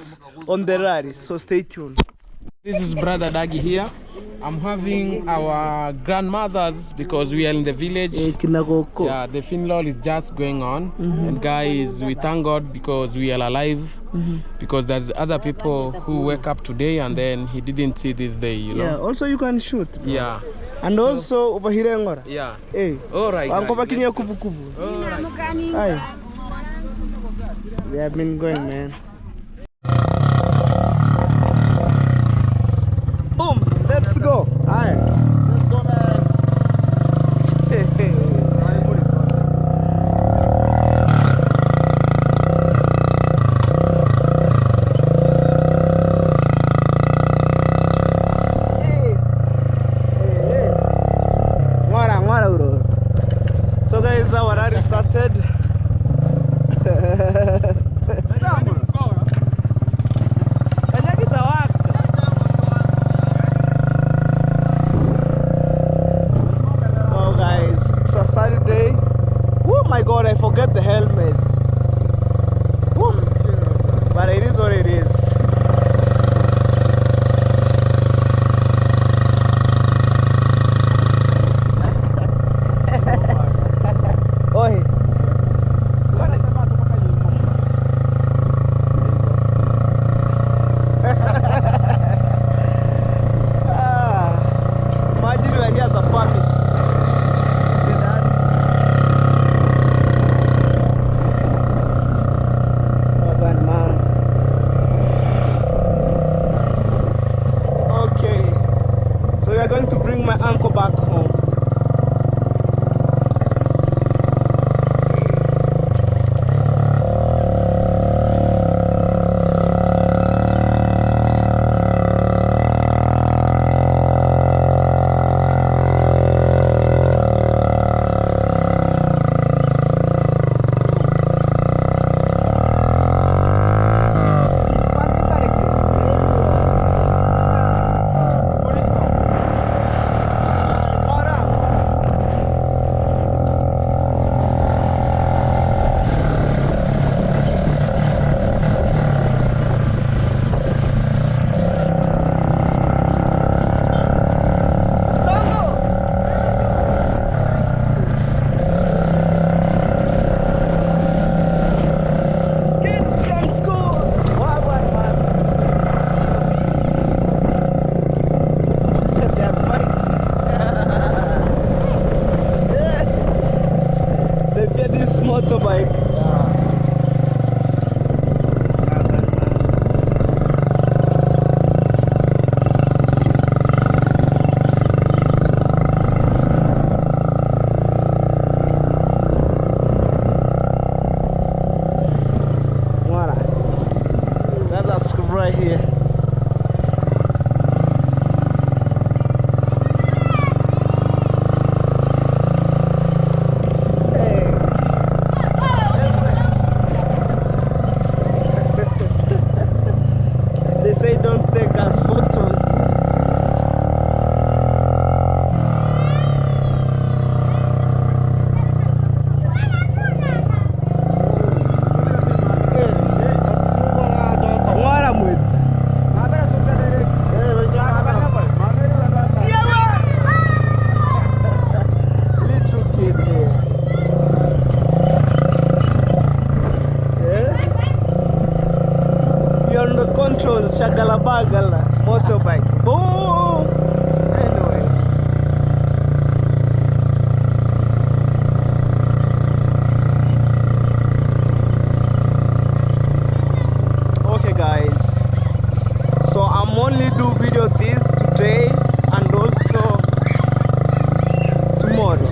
on the rally, so stay tuned. This is Brother Dagi here. I'm having our grandmothers because we are in the village. Yeah, the funeral is just going on. And guys, we thank God because we are alive. Because there's other people who wake up today and then he didn't see this day, you know. Yeah, also you can shoot. Bro. Yeah. And so, also over here ngora. Yeah. Hey. All right. Anko bakinya kubu kubu. All right. Aye. We have been going, man. let's go. Aye. Let's go, man. So guys, our rally started. Oh guys, it's a Saturday. Oh my god, I forget the helmet. Woo. But it is what it is. Oi. Imagine when he has a family. See that? Oh, God, man. Okay. So we are going to bring my uncle back home. Motorbike. Voilà. That's a scoop right here. They say don't take us photos. Ngora mwit. Little kid here. You're on the control, shagala bagala, motorbike. Boom! Anyway. Okay guys. So I'm only do video this today and also tomorrow.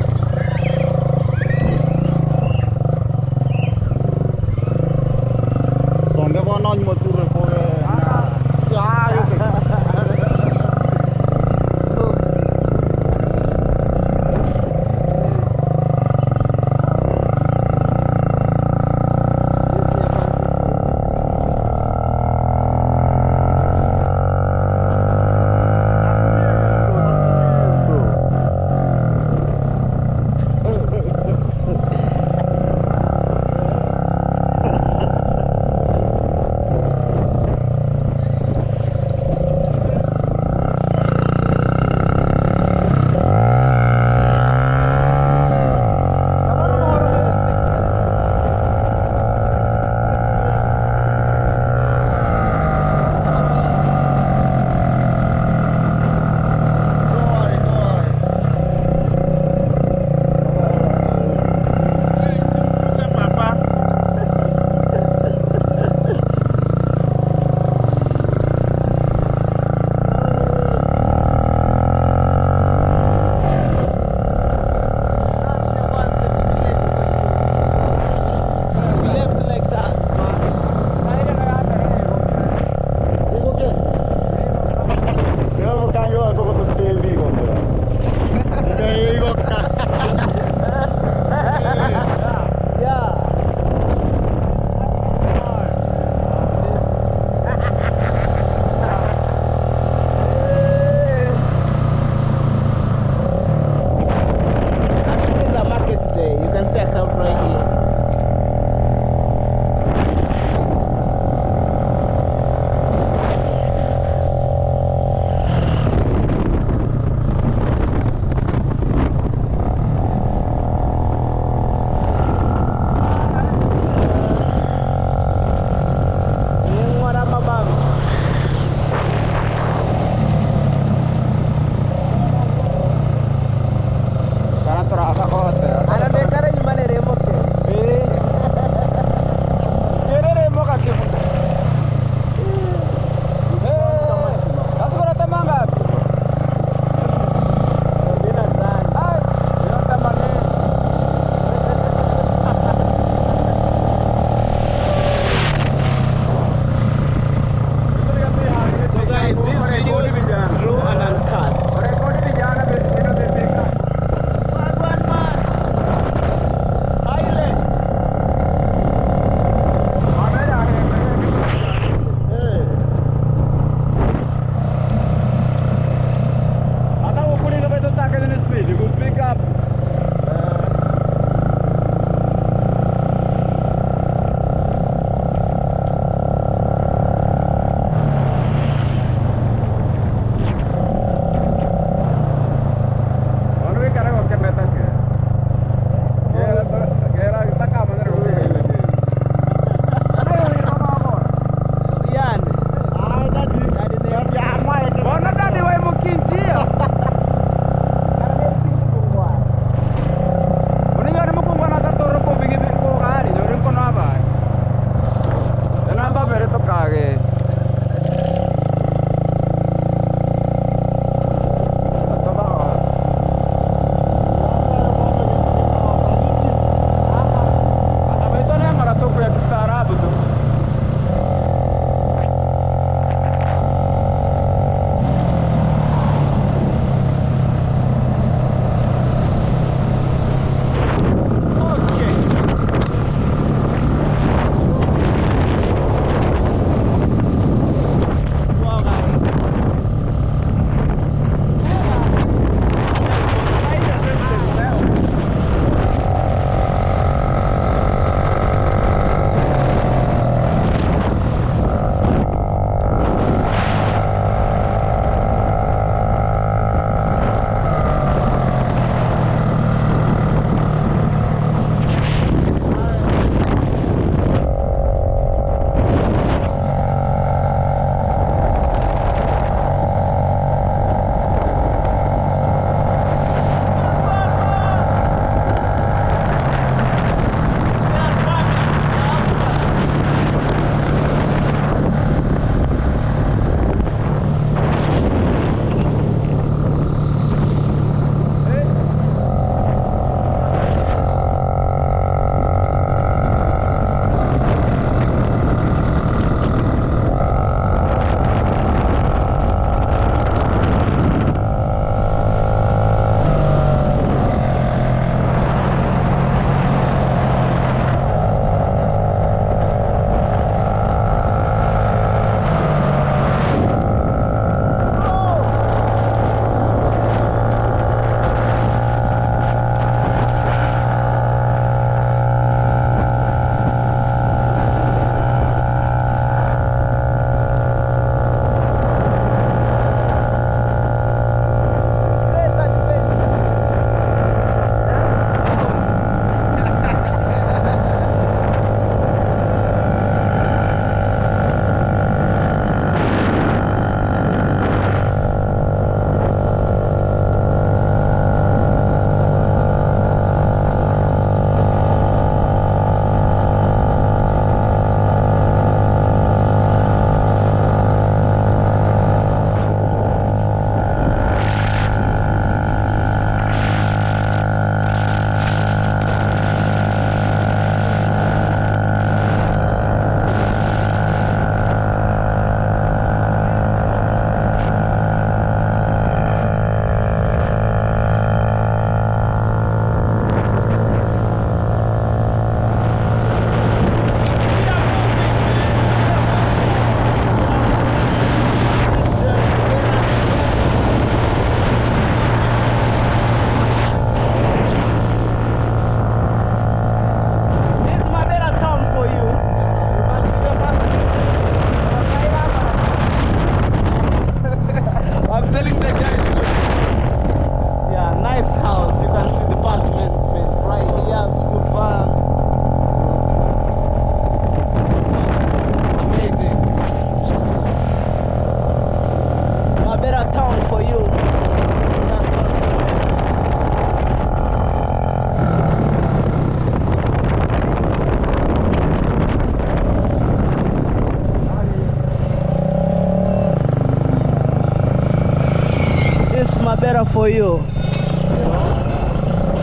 better for you.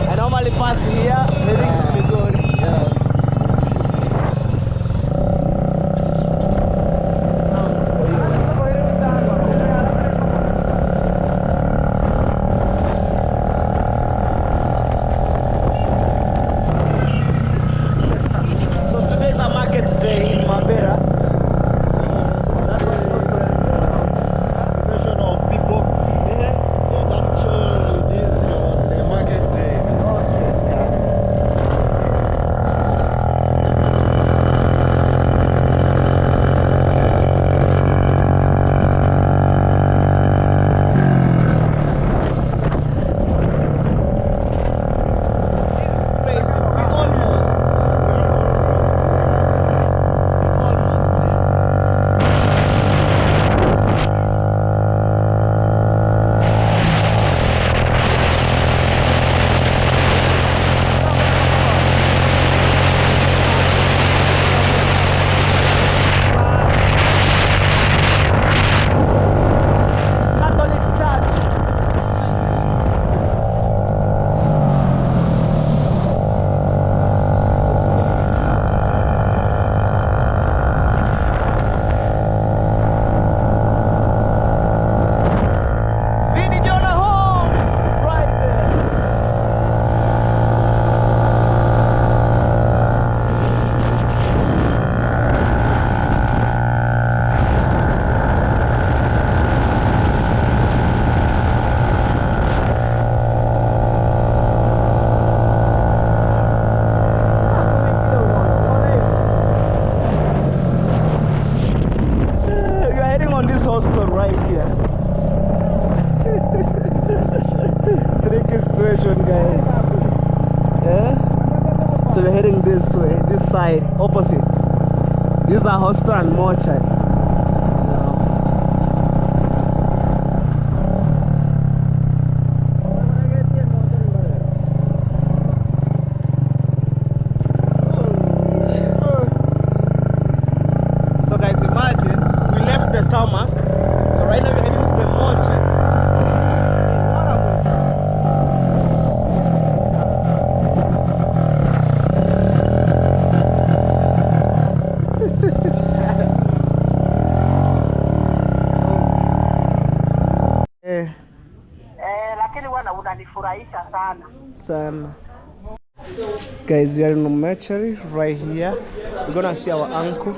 I normally pass here, heading to the good. So we're heading this way, this side, opposite. These are hospital and mortuary. So guys, imagine we left the tarmac. So right now we're heading to the mortuary. Lakini wana unanifurahisha sana. Guys, we are in the mortuary right here. We're gonna see our uncle.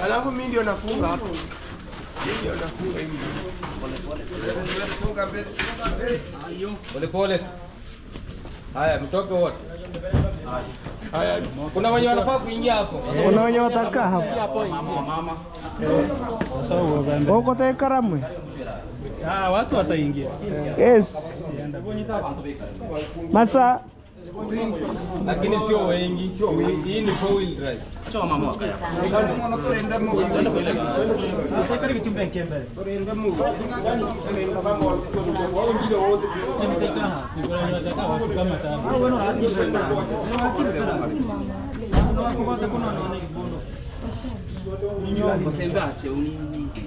Alafu mimi ndio nafunga hapo. Mimi ndio nafunga hivi. Pole pole. Haya, mtoke wote. Haya, kuna wenye wanafaa kuingia hapo. Kuna wenye watakaa hapo. Mama. Wako tayari karamwe? Watu wataingia. Yes. Masa Lakini sio wengi. Hii ni 4-wheel drive. Choma mama wakaya. Kazi mwana tuenda mu. Sasa karibu tumbe kembele. Tuenda mu. Nenda kama wao ndio wote. Simteka. Sikuwa nataka watu kama tano. Hao wana haki sana.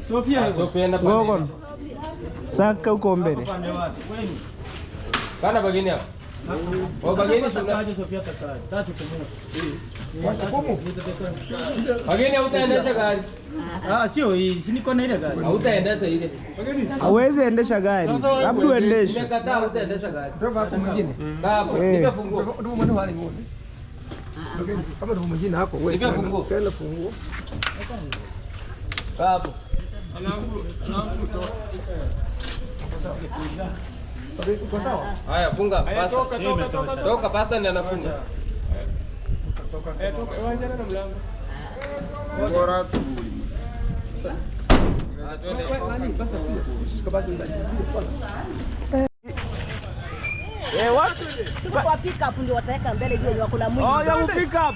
Sofia enda Gogon. Saka uko mbele. Kana bageni hapo. Bageni Sofia tatu bageni hautaendesha gari. Sio hii, si niko na ile gari. Hautaendesha ile. Hawezi endesha gari. Labda uendeshe. Nimekataa hautaendesha gari. Toka hapo mwingine. Hapo, nipe funguo. Ndio mwana wale ngoni. Kama ndio mwingine hapo wewe. Nipe funguo. Tena funguo. Hapo. Haya, funga pasta. Toka pasta ndio anafunga. What? Siku kwa pick up ndio wataweka mbele juu wako na mwili. Oh, you pick up.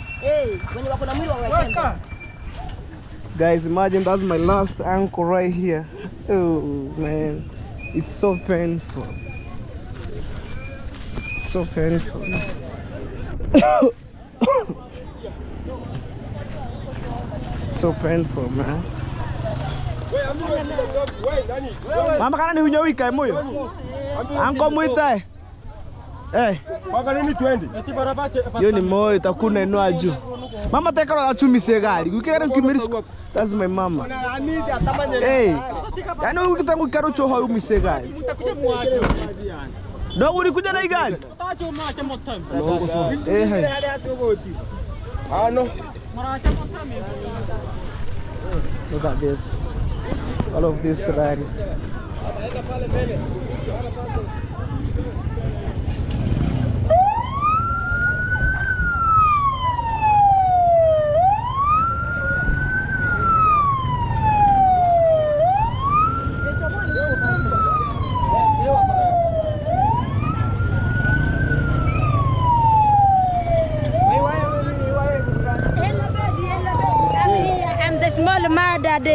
Wenye wako na mwili waweke mbele. Guys, imagine that's my last ankle right here. Oh man, it's so painful. It's so painful. It's so painful, man. Mama kana ni hunyo wika moyo. Anko muita. Paka nini 20? Yo ni moyo takuna enwa juu. Mama tekaro achumi segali. Ukikera kimirisko. That's my mama. Yani ukitangu karo choho umisegali. Dogo ulikuja na igari? Look at this. All of this rari.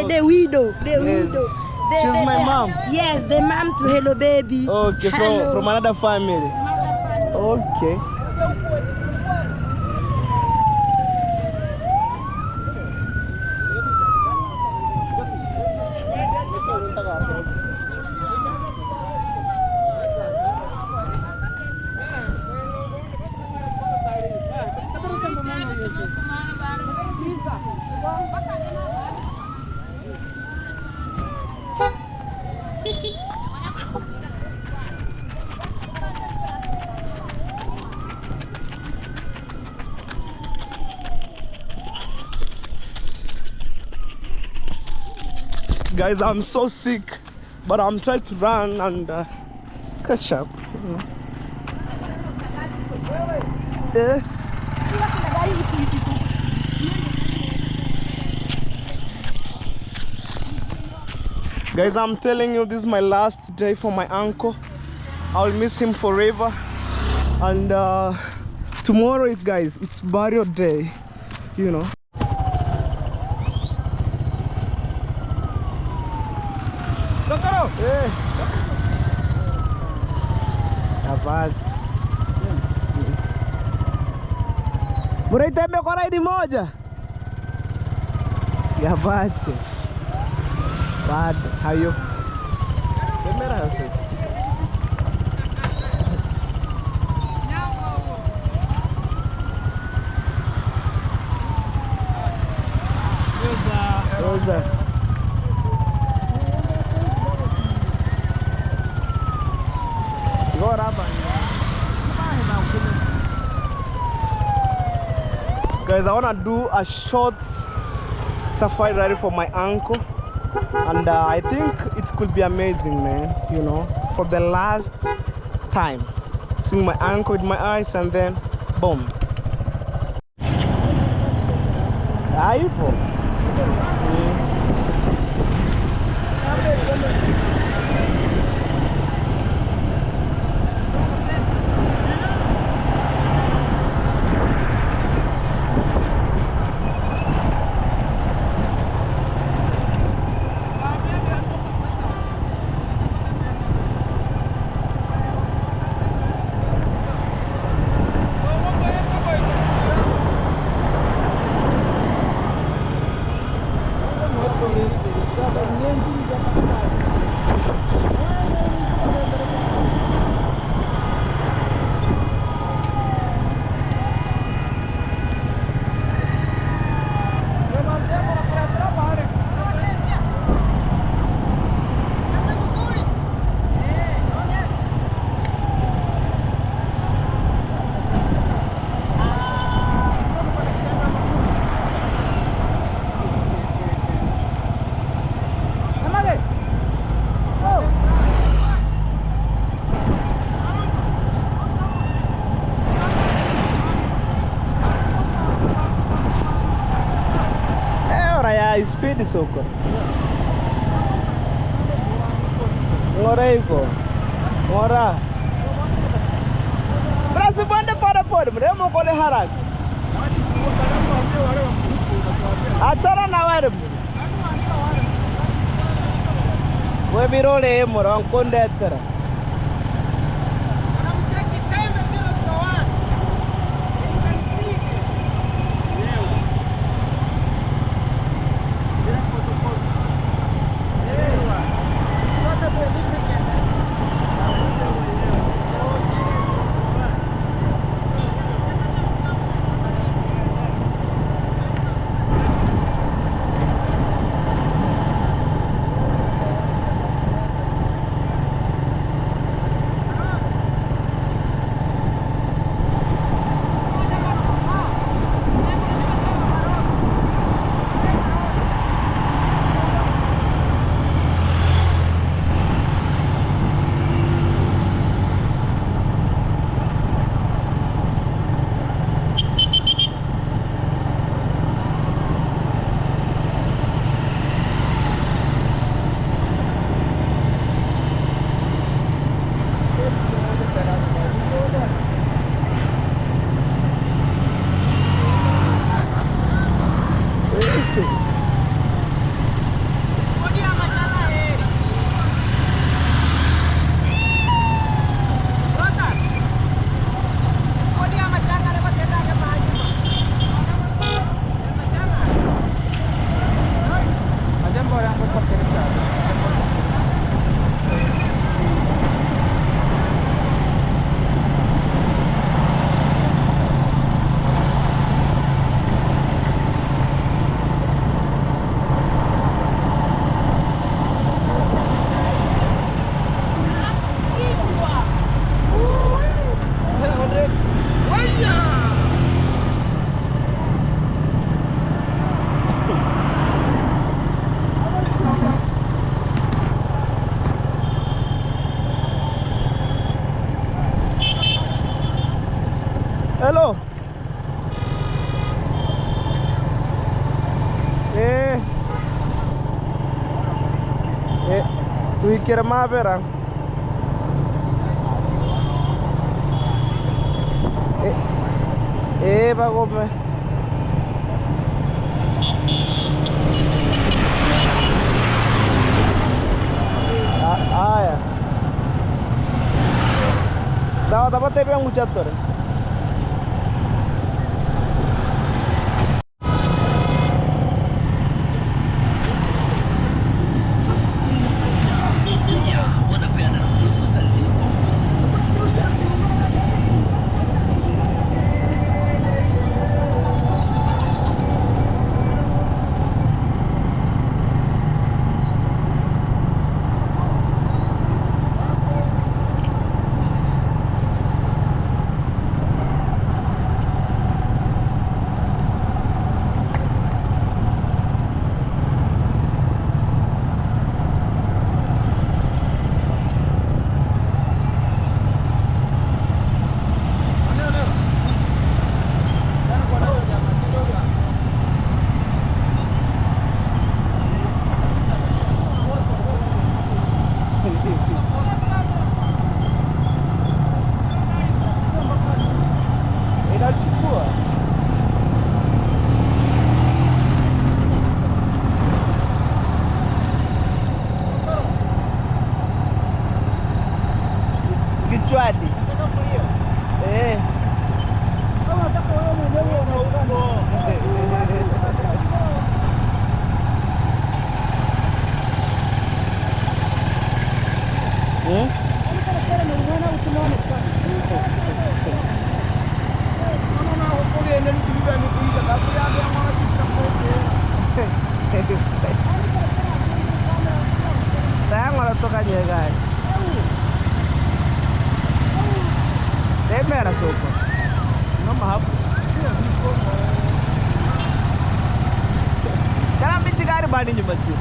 The widow. She's my mom. Yes, the mom to Hello Baby. Okay, from another family. Okay. Guys, I'm so sick, but I'm trying to run and catch up. Guys, I'm telling you, this is my last day for my uncle. I'll miss him forever. And tomorrow, guys, it's burial day, you know. Muraitembe kwa ride moja. Ya bache. Bad. Hayo. Kamera hasa. Rosa. Guys, I want to do a short safari ride for my uncle, and I think it could be amazing, man, you know, for the last time seeing my uncle with my eyes, and then boom. How you for? di soko. Ngora iko. Ngora. Brasi bande para pod, mremo kole harak. Achara na wale. We birole morang kondetera. Hello. Tu kira mabera. Bagome. Ya. Sawa dapat tepe yang ucatur. Kichwani. Saya malah tokannya guys. Merah sopa. Não mahap. Cara bicara banding je baju.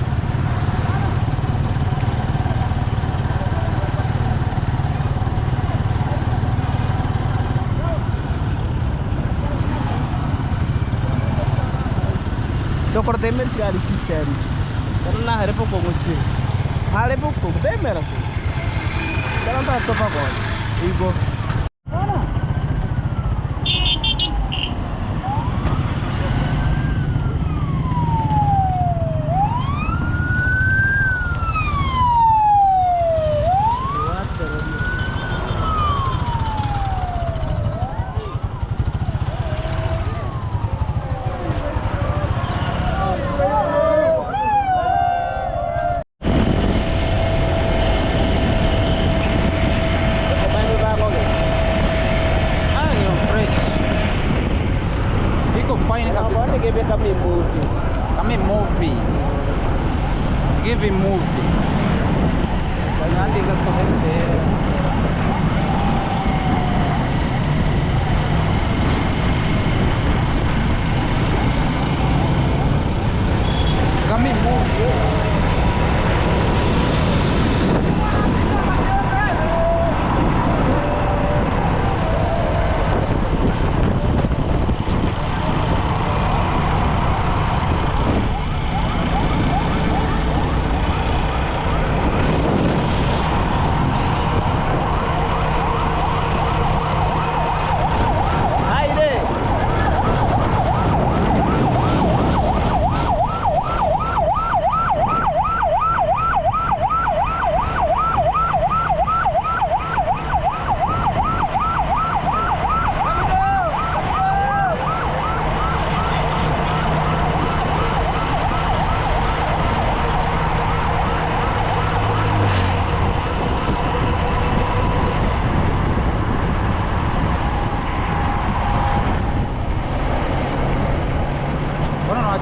So por temer que ali chichen. Karena hari pokok ngucil. Hari pokok temer aku. Jangan tak apa kau. Igo. Give him movie. Kami movie.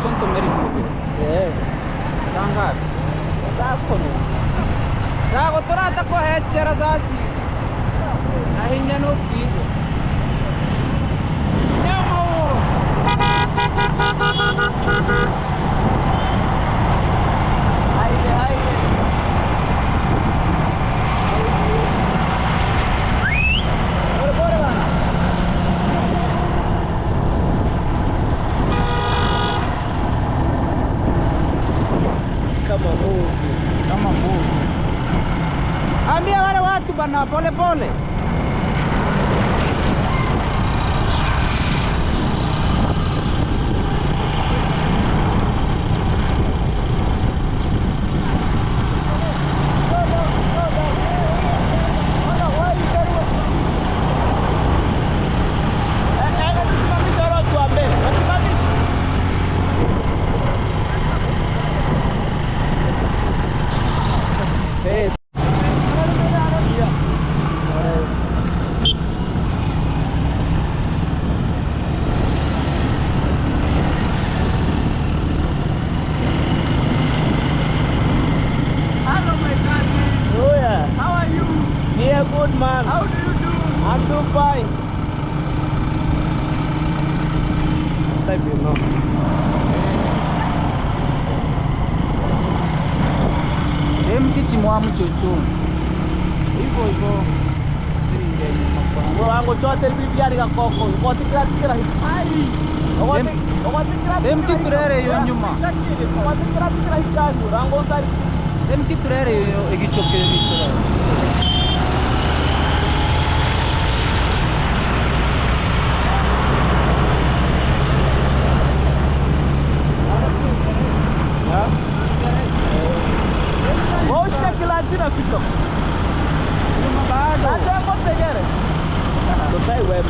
Conto merito. Sangat. Sako no. Sako torata ko hechera zasi. Nahinya no kido. Nyamo. Haide haide. Bora bana. Kama movie. Ambia wale watu bana pole pole. Good man. How do you do? I'm doing fine. Type you know. Dem kichi mwamu chocho. Hivyo hivyo. Wangu chote bibiari ka koko. Ngoti kira hikai. Dem kiturere yo nyuma. Ngoti kira hikai. Rango sari. Dem kiturere yo egichokere bitura. Fico. Uma barra. Até a porta quer. Não sai web.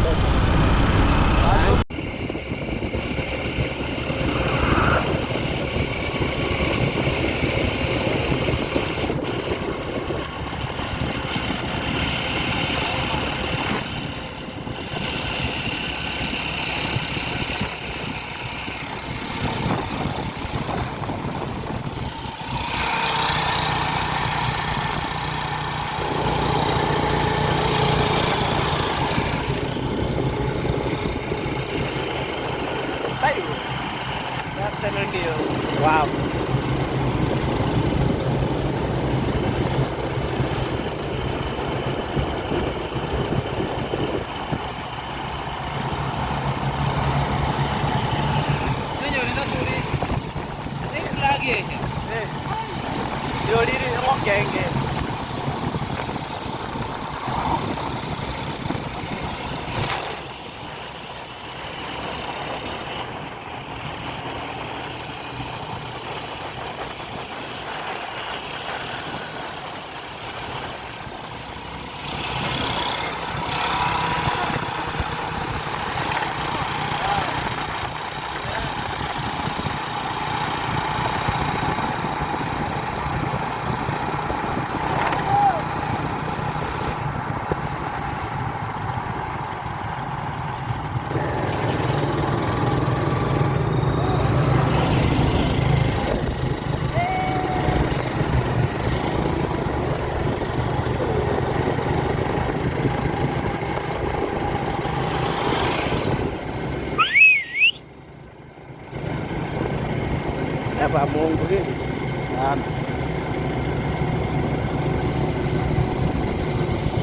pa Mungu hili.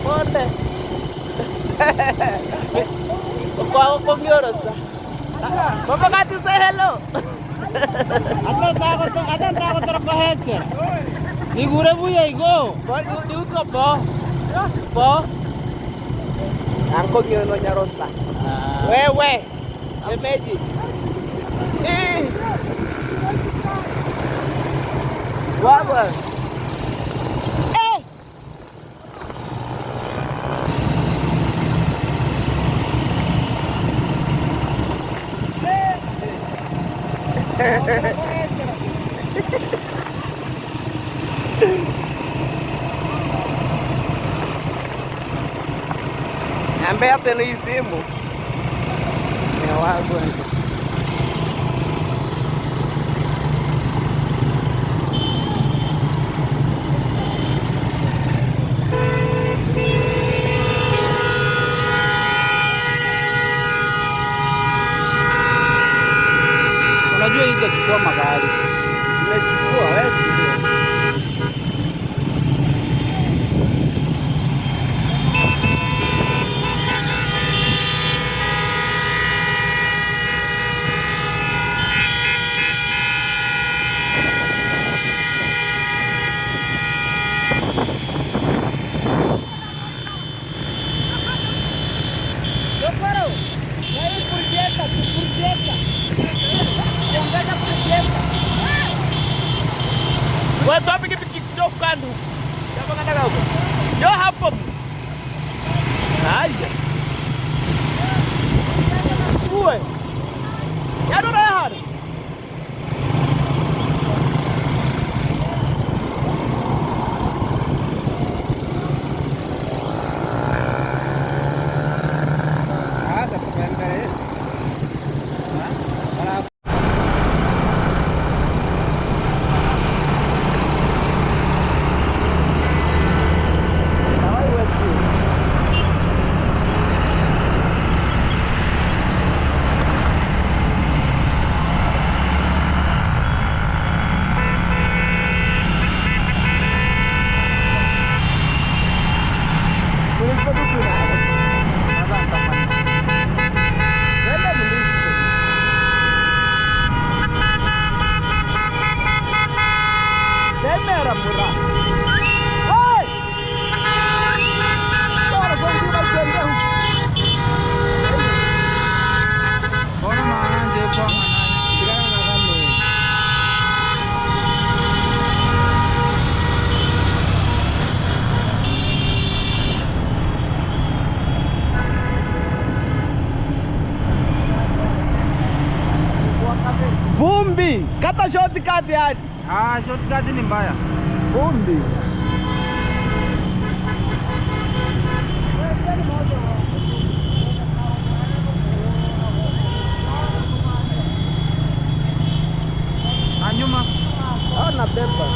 Bonde. Kwa kongioro sa. Mama kati say hello. Ata ko tara paheche. Ni gure buya igo. Ni uko po. Po. Angko ngiro nyarosa. Wewe. Shemeji. Wawa. Ambia tena hii simu. Ni wago. Unajua hizo chukua magari. Nimechukua wewe. Wewe toa pikipiki kidogo kando. Japo nataka huko. Njoo hapo. Haya. Uwe. Yado na hada. Vumbi, kata shortcut yani. Shortcut ni mbaya. Vumbi. Nyuma. Na beba.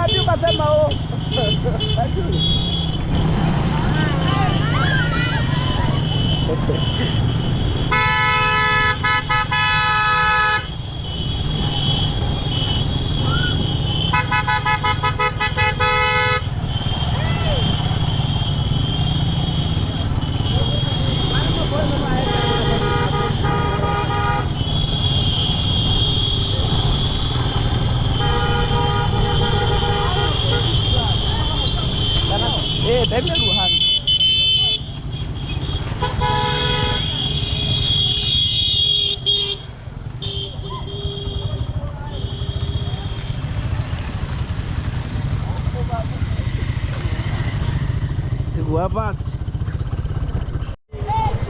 hadi ukasema oh.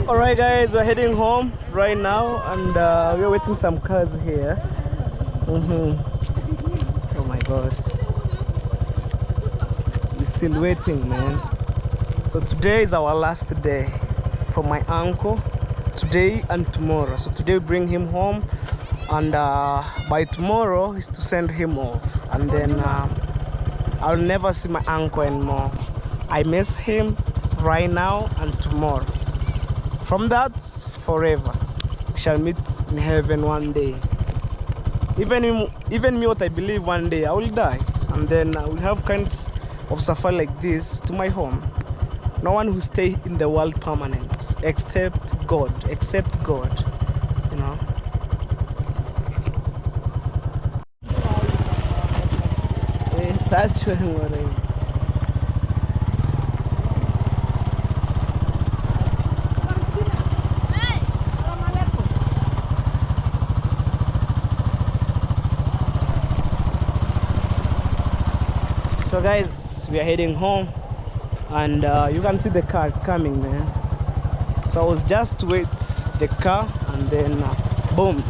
Alright guys, we're heading home right now and we're waiting some cars here. Oh my gosh, we're still waiting, man. So today is our last day for my uncle, today and tomorrow. So today we bring him home and by tomorrow is to send him off, and then I'll never see my uncle anymore. I miss him right now and tomorrow. From that, forever. We shall meet in heaven one day. Even me, what I believe one day I will die, and then I will have kinds of safari like this to my home. No one who stay in the world permanent except God, you know. Touch me. So guys, we are heading home and you can see the car coming, man. So I was just to wait the car and then boom.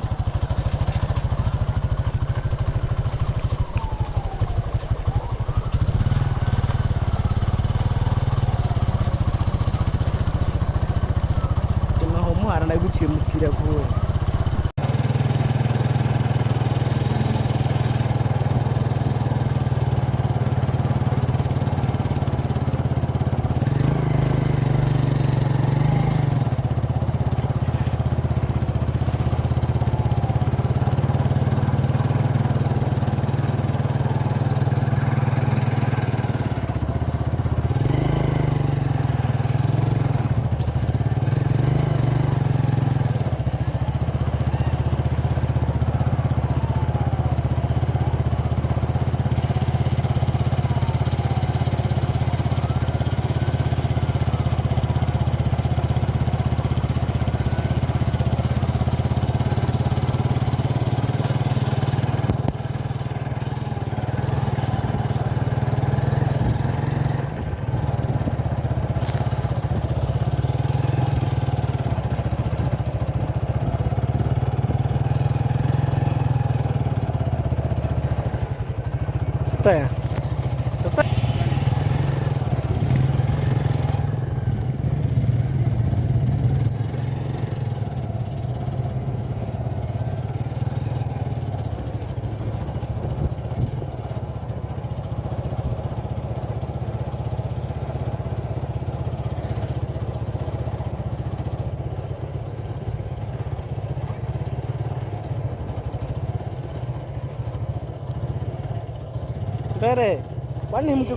Bere, kwani mke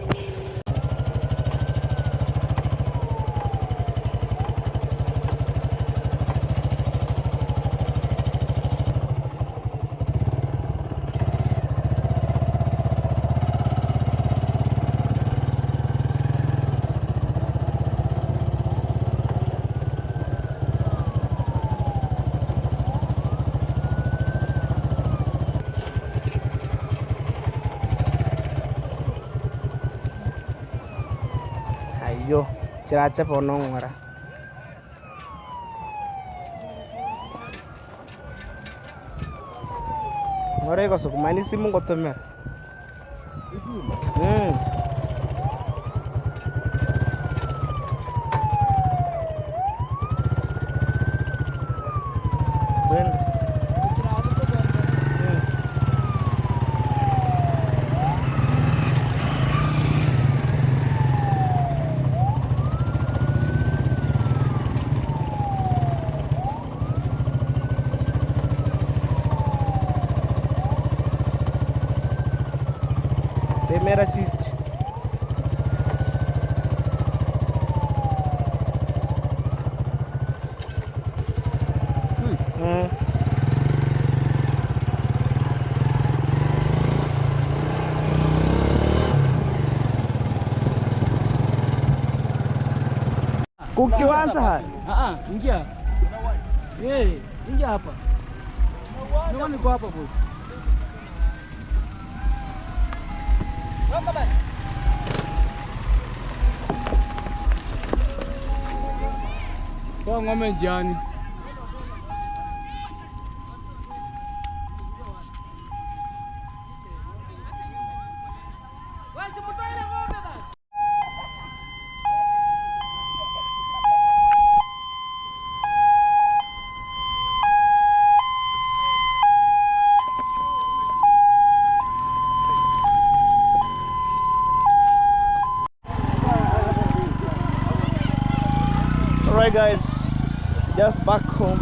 yo ciraca ponong ora ngore ko sukumani simu ngotomer Mera chichi. Kukiwanza hapa. Ingia. Ingia hapa. Ndio niko hapa boss. Kwa ngome njiani. Alright guys, just back home.